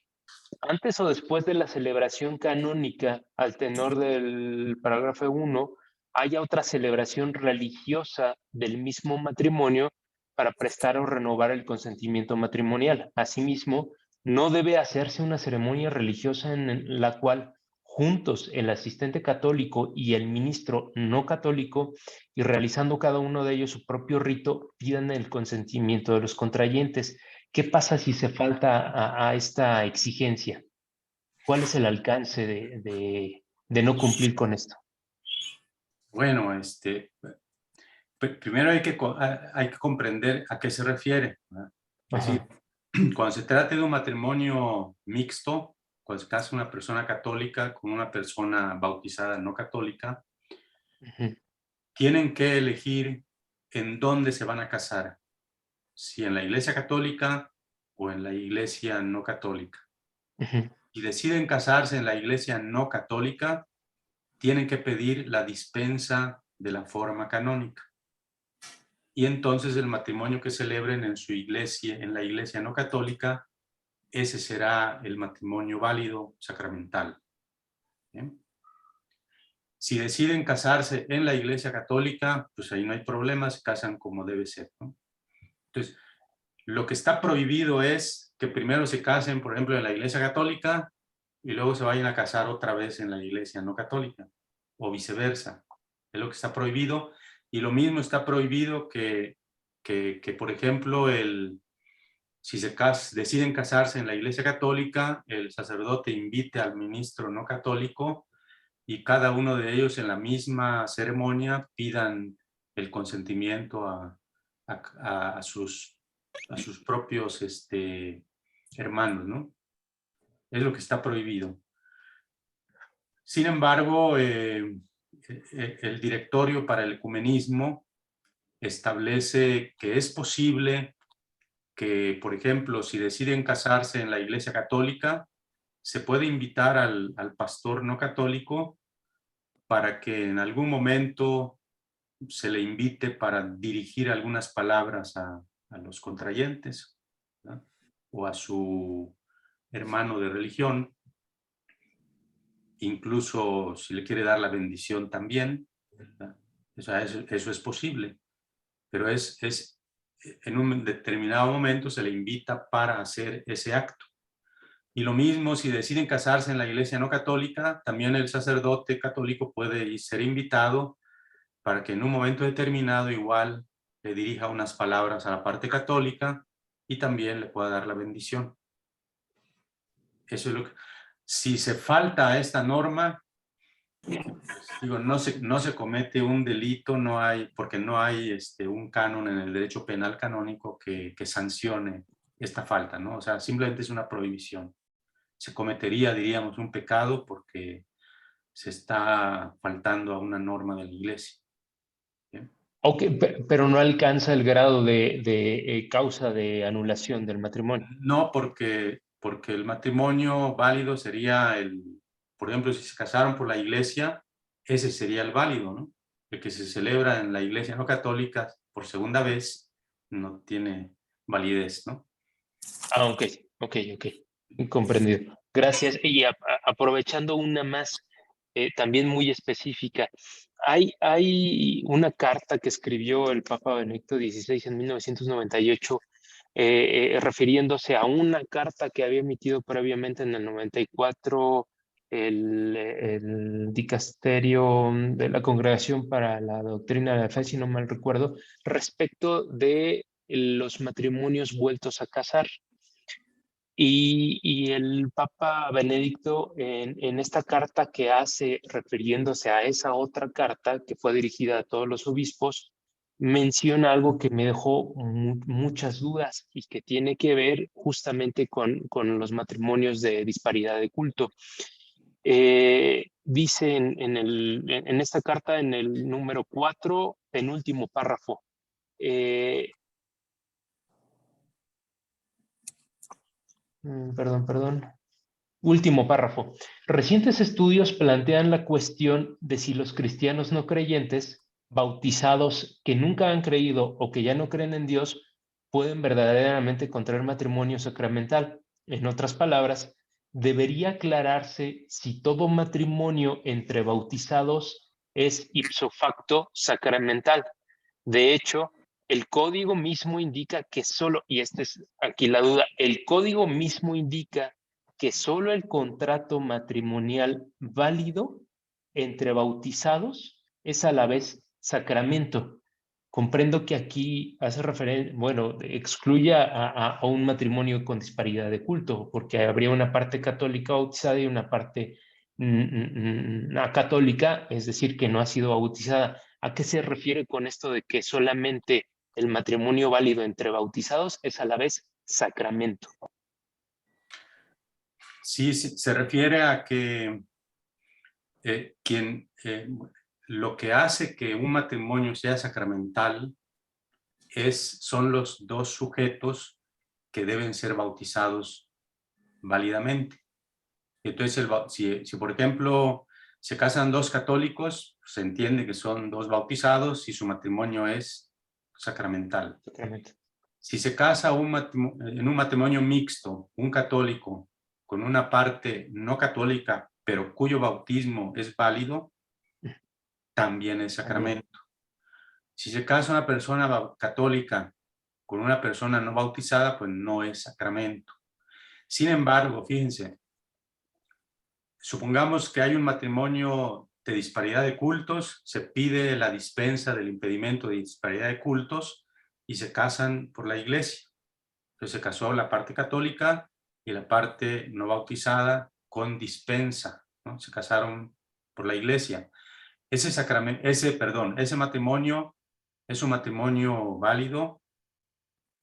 antes o después de la celebración canónica, al tenor del parágrafo 1, haya otra celebración religiosa del mismo matrimonio para prestar o renovar el consentimiento matrimonial. Asimismo, no debe hacerse una ceremonia religiosa en la cual juntos el asistente católico y el ministro no católico, y realizando cada uno de ellos su propio rito, pidan el consentimiento de los contrayentes. ¿Qué pasa si se falta a esta exigencia? ¿Cuál es el alcance de no cumplir con esto? Bueno, primero hay que comprender a qué se refiere, ¿verdad? Es decir, cuando se trata de un matrimonio mixto, cuando se casa una persona católica con una persona bautizada no católica, tienen que elegir en dónde se van a casar, si en la iglesia católica o en la iglesia no católica. Si deciden casarse en la iglesia no católica, tienen que pedir la dispensa de la forma canónica. Y entonces el matrimonio que celebren en su iglesia, en la iglesia no católica, ese será el matrimonio válido sacramental. ¿Bien? Si deciden casarse en la iglesia católica, pues ahí no hay problema, se casan como debe ser, ¿no? Entonces, lo que está prohibido es que primero se casen, por ejemplo, en la iglesia católica y luego se vayan a casar otra vez en la iglesia no católica, o viceversa. Es lo que está prohibido. Y lo mismo está prohibido que por ejemplo, si deciden casarse en la iglesia católica, el sacerdote invite al ministro no católico y cada uno de ellos en la misma ceremonia pidan el consentimiento a sus propios hermanos, ¿no? Es lo que está prohibido. Sin embargo, el Directorio para el Ecumenismo establece que es posible que, por ejemplo, si deciden casarse en la Iglesia Católica, se puede invitar al pastor no católico para que en algún momento se le invite para dirigir algunas palabras a los contrayentes, ¿no? O a su hermano de religión, incluso si le quiere dar la bendición también, ¿no? O sea, eso es posible, pero en un determinado momento se le invita para hacer ese acto. Y lo mismo, si deciden casarse en la iglesia no católica, también el sacerdote católico puede ser invitado para que en un momento determinado igual le dirija unas palabras a la parte católica y también le pueda dar la bendición. Eso es lo que... Si se falta a esta norma, digo, no se comete un delito, porque no hay un canon en el derecho penal canónico que sancione esta falta, ¿no? O sea, simplemente es una prohibición. Se cometería, diríamos, un pecado porque se está faltando a una norma de la iglesia. ¿Bien? Ok, pero no alcanza el grado de causa de anulación del matrimonio. No, porque el matrimonio válido sería por ejemplo, si se casaron por la iglesia, ese sería el válido, ¿no? El que se celebra en la iglesia no católica por segunda vez no tiene validez, ¿no? Ah, ok. Comprendido. Gracias. Y aprovechando una más, también muy específica, hay una carta que escribió el Papa Benedicto XVI en 1998, refiriéndose a una carta que había emitido previamente en el 94 el dicasterio de la Congregación para la Doctrina de la Fe, si no mal recuerdo, respecto de los matrimonios vueltos a casar. Y el Papa Benedicto en esta carta que hace, refiriéndose a esa otra carta que fue dirigida a todos los obispos, menciona algo que me dejó muchas dudas y que tiene que ver justamente con los matrimonios de disparidad de culto. Dice en esta carta, en el número 4, penúltimo párrafo, perdón. Último párrafo. Recientes estudios plantean la cuestión de si los cristianos no creyentes, bautizados que nunca han creído o que ya no creen en Dios, pueden verdaderamente contraer matrimonio sacramental. En otras palabras, debería aclararse si todo matrimonio entre bautizados es ipso facto sacramental. De hecho, el código mismo indica que solo, y esta es aquí la duda, el código mismo indica que solo el contrato matrimonial válido entre bautizados es a la vez sacramento. Comprendo que aquí hace referencia, bueno, excluye a un matrimonio con disparidad de culto, porque habría una parte católica bautizada y una parte católica, es decir, que no ha sido bautizada. ¿A qué se refiere con esto de que solamente el matrimonio válido entre bautizados es a la vez sacramento? Sí, se refiere a que lo que hace que un matrimonio sea sacramental son los dos sujetos que deben ser bautizados válidamente. Entonces, si por ejemplo se casan dos católicos, se entiende que son dos bautizados y su matrimonio es sacramental. Si se casa en un matrimonio mixto, un católico con una parte no católica, pero cuyo bautismo es válido, también es sacramento. Si se casa una persona católica con una persona no bautizada, pues no es sacramento. Sin embargo, fíjense, supongamos que hay un matrimonio de disparidad de cultos, se pide la dispensa del impedimento de disparidad de cultos y se casan por la iglesia. Entonces se casó la parte católica y la parte no bautizada con dispensa, ¿no? Se casaron por la iglesia. Ese matrimonio es un matrimonio válido,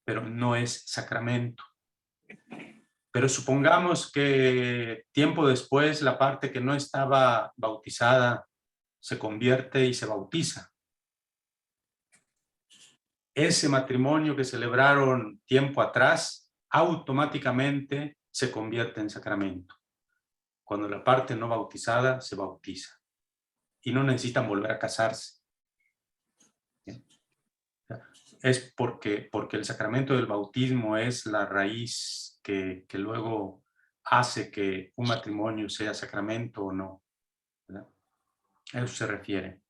pero no es sacramento. Pero supongamos que tiempo después la parte que no estaba bautizada se convierte y se bautiza. Ese matrimonio que celebraron tiempo atrás automáticamente se convierte en sacramento. Cuando la parte no bautizada se bautiza. Y no necesitan volver a casarse. Es porque el sacramento del bautismo es la raíz que luego hace que un matrimonio sea sacramento o no, ¿verdad? A eso se refiere.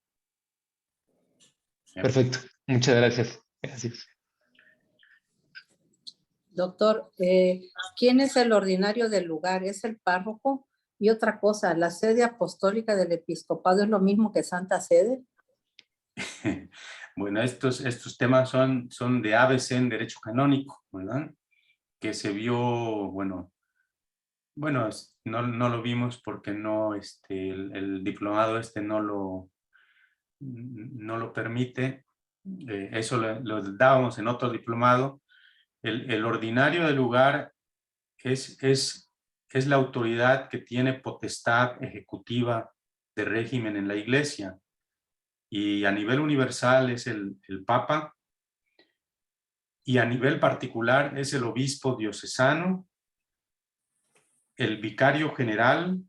Perfecto, muchas gracias. Gracias. Doctor, ¿quién es el ordinario del lugar? ¿Es el párroco? Y otra cosa, ¿la sede apostólica del episcopado es lo mismo que Santa Sede? Bueno, estos temas son de ABC en derecho canónico, ¿verdad? Que se vio, bueno, no lo vimos porque no, el diplomado no lo permite. Eso lo dábamos en otro diplomado. El ordinario del lugar es la autoridad que tiene potestad ejecutiva de régimen en la iglesia. Y a nivel universal es el Papa, y a nivel particular es el obispo diocesano, el vicario general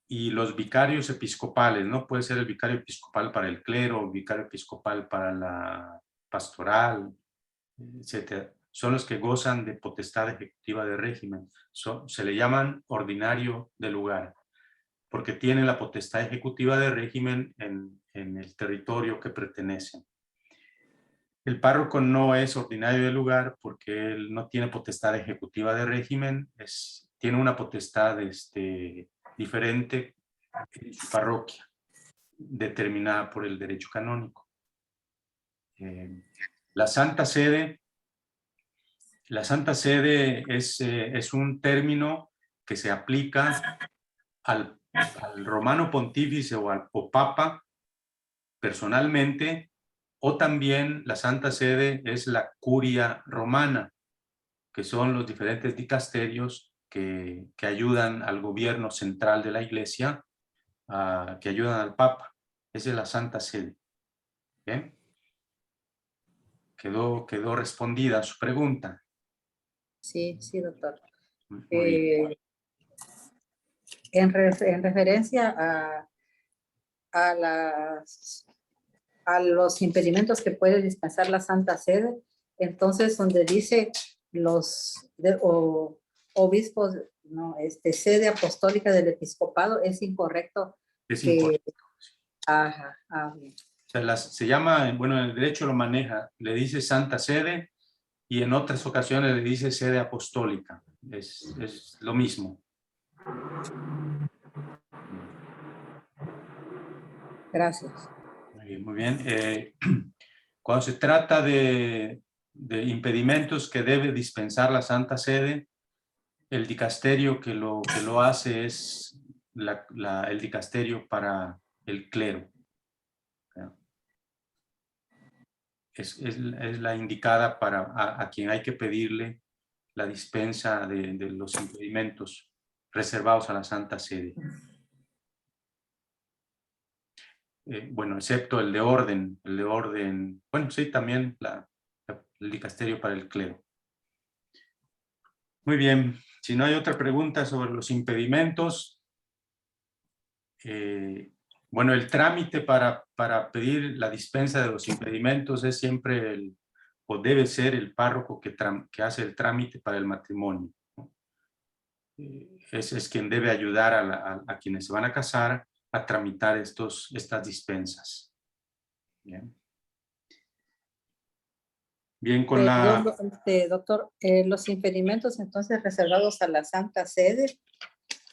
y los vicarios episcopales, ¿no? Puede ser el vicario episcopal para el clero, el vicario episcopal para la pastoral, etc. Son los que gozan de potestad ejecutiva de régimen. Se le llaman ordinario de lugar, porque tienen la potestad ejecutiva de régimen en el territorio que pertenecen. El párroco no es ordinario de lugar porque él no tiene potestad ejecutiva de régimen, tiene una potestad diferente en su parroquia, determinada por el derecho canónico. La Santa Sede es un término que se aplica al romano pontífice o papa personalmente, o también la Santa Sede es la curia romana, que son los diferentes dicasterios que ayudan al gobierno central de la iglesia, que ayudan al papa. Esa es la Santa Sede. ¿Bien? Quedó respondida su pregunta. Sí, doctor. Muy bien. En referencia a los impedimentos que puede dispensar la Santa Sede, entonces donde dice obispos, no, sede apostólica del episcopado, es incorrecto. Es incorrecto. Bien. Se llama, bueno, el derecho lo maneja, le dice Santa Sede y en otras ocasiones le dice sede apostólica. Es lo mismo. Gracias. Muy bien. Cuando se trata de impedimentos que debe dispensar la Santa Sede, el dicasterio que lo hace es el dicasterio para el clero. Es la indicada para a quien hay que pedirle la dispensa de los impedimentos reservados a la Santa Sede. Bueno, excepto el de orden, bueno, sí, también el dicasterio para el clero. Muy bien, si no hay otra pregunta sobre los impedimentos, bueno, el trámite para pedir la dispensa de los impedimentos es siempre o debe ser el párroco que hace el trámite para el matrimonio, ¿no? Es quien debe ayudar a quienes se van a casar a tramitar estas dispensas. Bien. Bien, con Doctor, los impedimentos entonces reservados a la Santa Sede,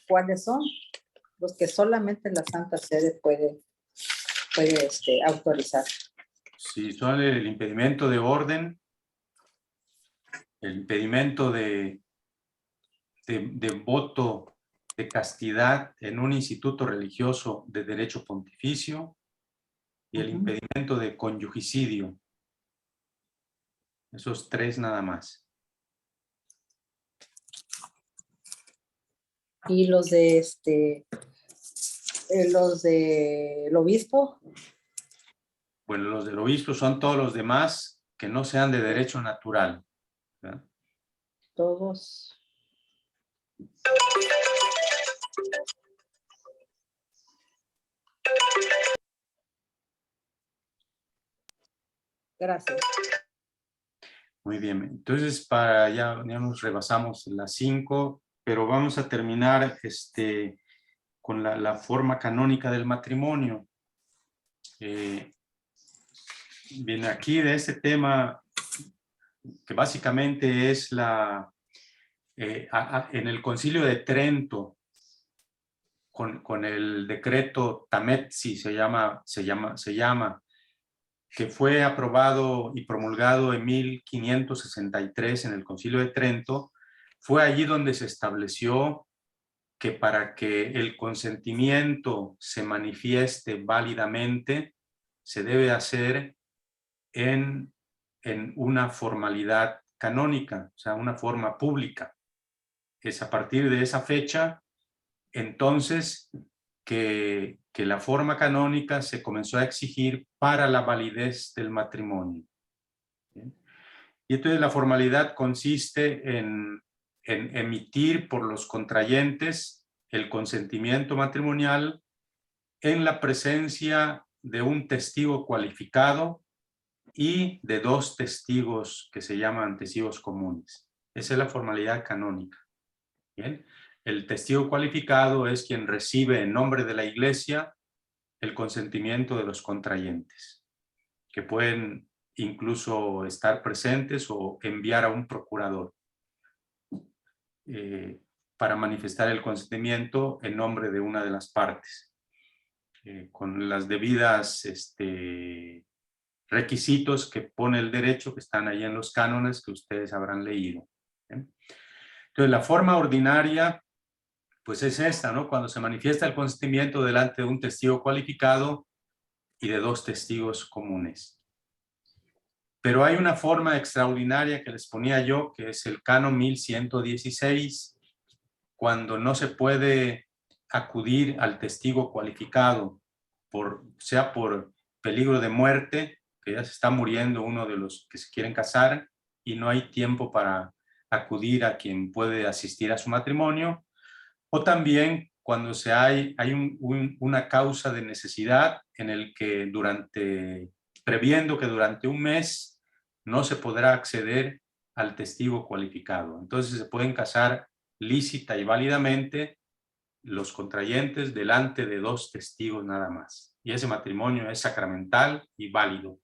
¿cuáles son? Los que solamente la Santa Sede puede autorizar. Sí, son el impedimento de orden, el impedimento de voto de castidad en un instituto religioso de derecho pontificio y el impedimento de conyugicidio. Esos tres nada más. ¿Y los del obispo? Bueno, los del obispo son todos los demás que no sean de derecho natural, ¿verdad? Todos. Gracias. Muy bien, entonces ya nos rebasamos las 5, pero vamos a terminar con la forma canónica del matrimonio. Viene aquí de este tema que básicamente es en el Concilio de Trento, con el decreto Tamezzi se llama, que fue aprobado y promulgado en 1563 en el Concilio de Trento. Fue allí donde se estableció que para que el consentimiento se manifieste válidamente, se debe hacer en una formalidad canónica, o sea, una forma pública. Es a partir de esa fecha, entonces, que la forma canónica se comenzó a exigir para la validez del matrimonio. ¿Bien? Y entonces la formalidad consiste en emitir por los contrayentes el consentimiento matrimonial en la presencia de un testigo cualificado y de 2 testigos que se llaman testigos comunes. Esa es la formalidad canónica. Bien. El testigo cualificado es quien recibe en nombre de la Iglesia el consentimiento de los contrayentes, que pueden incluso estar presentes o enviar a un procurador para manifestar el consentimiento en nombre de una de las partes, con las debidas requisitos que pone el derecho, que están ahí en los cánones que ustedes habrán leído. ¿Bien? Entonces, la forma ordinaria pues es esta, ¿no? Cuando se manifiesta el consentimiento delante de un testigo cualificado y de 2 testigos comunes. Pero hay una forma extraordinaria que les ponía yo, que es el canon 1116, cuando no se puede acudir al testigo cualificado, sea por peligro de muerte, que ya se está muriendo uno de los que se quieren casar y no hay tiempo para acudir a quien puede asistir a su matrimonio, o también cuando hay una causa de necesidad en el que previendo que durante un mes no se podrá acceder al testigo cualificado. Entonces se pueden casar lícita y válidamente los contrayentes delante de 2 testigos nada más. Y ese matrimonio es sacramental y válido.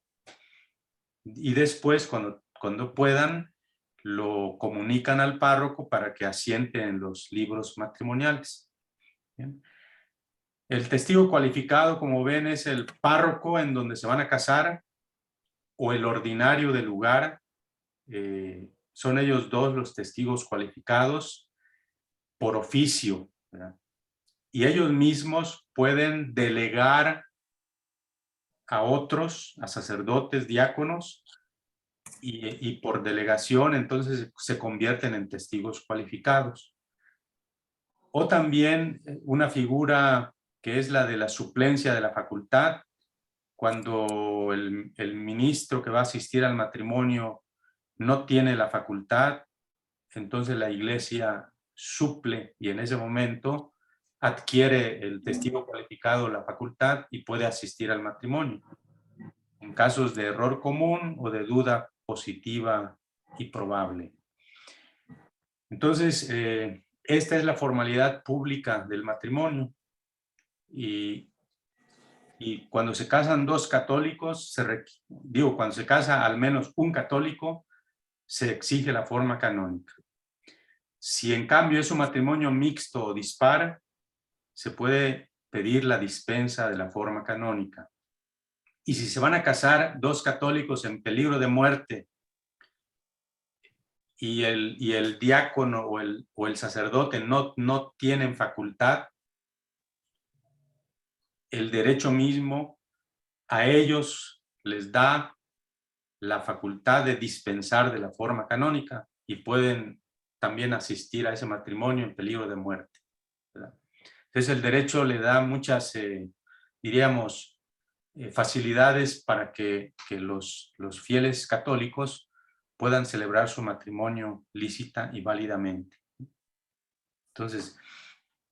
Y después, cuando puedan, lo comunican al párroco para que asiente en los libros matrimoniales. ¿Bien? El testigo cualificado, como ven, es el párroco en donde se van a casar o el ordinario del lugar. Son ellos 2 los testigos cualificados por oficio, ¿verdad? y ellos mismos pueden delegar a otros, a sacerdotes, diáconos, y por delegación entonces se convierten en testigos cualificados. O también una figura que es la de la suplencia de la facultad, cuando el ministro que va a asistir al matrimonio no tiene la facultad, entonces la iglesia suple y en ese momento adquiere el testigo cualificado la facultad y puede asistir al matrimonio. En casos de error común o de duda positiva y probable. Entonces, esta es la formalidad pública del matrimonio. Y cuando se casan dos católicos, cuando se casa al menos un católico, se exige la forma canónica. Si en cambio es un matrimonio mixto o dispar, se puede pedir la dispensa de la forma canónica. Y si se van a casar dos católicos en peligro de muerte y el diácono o el sacerdote no tienen facultad, el derecho mismo a ellos les da la facultad de dispensar de la forma canónica y pueden también asistir a ese matrimonio en peligro de muerte, ¿verdad? Entonces el derecho le da muchas, diríamos, facilidades para que los fieles católicos puedan celebrar su matrimonio lícita y válidamente. Entonces,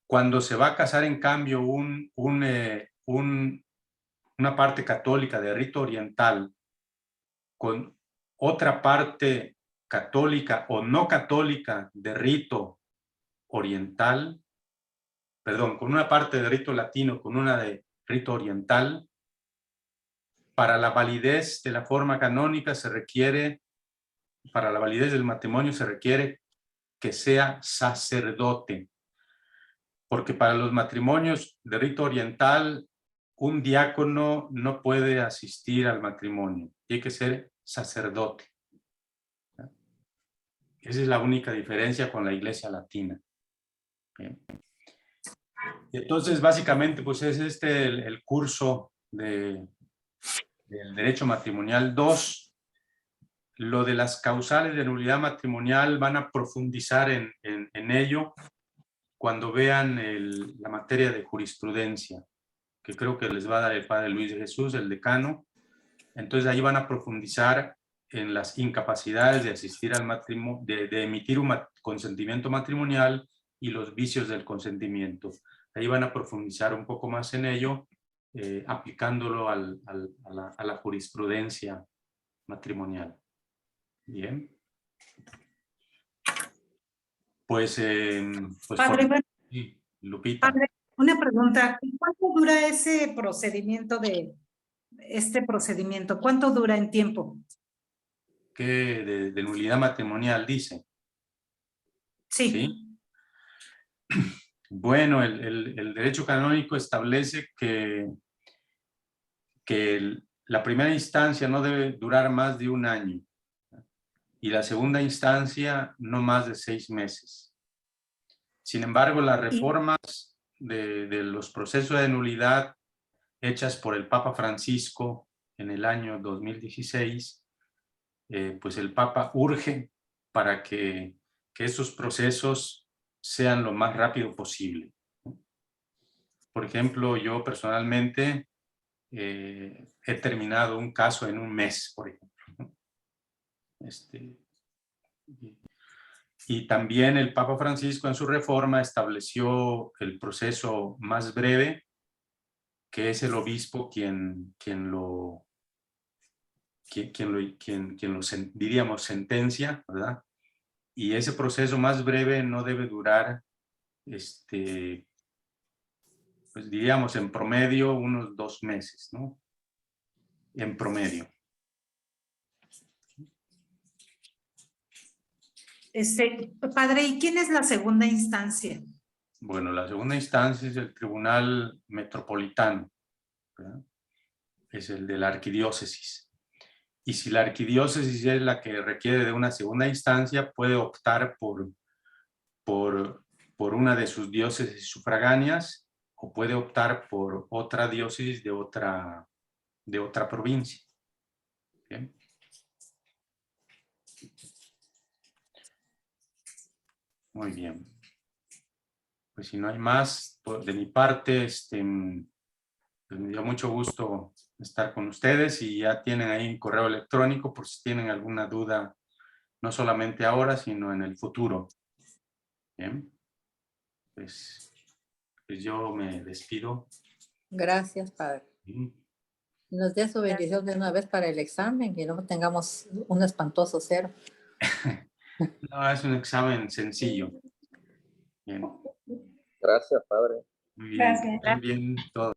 cuando se va a casar en cambio una parte católica de rito oriental con otra parte católica o no católica de rito oriental, perdón, con una parte de rito latino con una de rito oriental, para la validez de la forma canónica se requiere, para la validez del matrimonio se requiere que sea sacerdote. Porque para los matrimonios de rito oriental, un diácono no puede asistir al matrimonio. Tiene que ser sacerdote. Esa es la única diferencia con la iglesia latina. Bien. Entonces, básicamente, pues es el curso del derecho matrimonial 2. Lo de las causales de nulidad matrimonial van a profundizar en ello cuando vean la materia de jurisprudencia, que creo que les va a dar el padre Luis de Jesús, el decano. Entonces ahí van a profundizar en las incapacidades de asistir al matrimonio, de emitir un consentimiento matrimonial y los vicios del consentimiento. Ahí van a profundizar un poco más en ello, aplicándolo a la jurisprudencia matrimonial. Bien. Pues Padre, sí, Lupita. Padre, una pregunta. ¿Cuánto dura ese procedimiento ¿Cuánto dura en tiempo? ¿Qué de nulidad matrimonial dice? Sí. ¿Sí? Bueno, el derecho canónico establece que la primera instancia no debe durar más de 1 año y la segunda instancia no más de 6 meses. Sin embargo, las reformas de los procesos de nulidad hechas por el Papa Francisco en el año 2016, pues el Papa urge para que esos procesos sean lo más rápido posible. Por ejemplo, yo personalmente he terminado un caso en 1 mes, por ejemplo. Y también el Papa Francisco en su reforma estableció el proceso más breve, que es el obispo quien lo diríamos sentencia, ¿verdad? Y ese proceso más breve no debe durar, pues diríamos en promedio unos 2 meses, ¿no? En promedio. Padre, ¿y quién es la segunda instancia? Bueno, la segunda instancia es el Tribunal Metropolitano, ¿verdad? Es el de la arquidiócesis. Y si la arquidiócesis es la que requiere de una segunda instancia, puede optar por una de sus diócesis sufragáneas o puede optar por otra diócesis de otra provincia. ¿Okay? Muy bien. Pues si no hay más, de mi parte, pues me dio mucho gusto estar con ustedes y ya tienen ahí un correo electrónico por si tienen alguna duda, no solamente ahora, sino en el futuro. Bien. Pues yo me despido. Gracias, Padre. Sí. Nos dé su bendición de una vez para el examen y no tengamos un espantoso 0. No, es un examen sencillo. Bien. Gracias, padre. Muy bien. Gracias. Estén bien todos.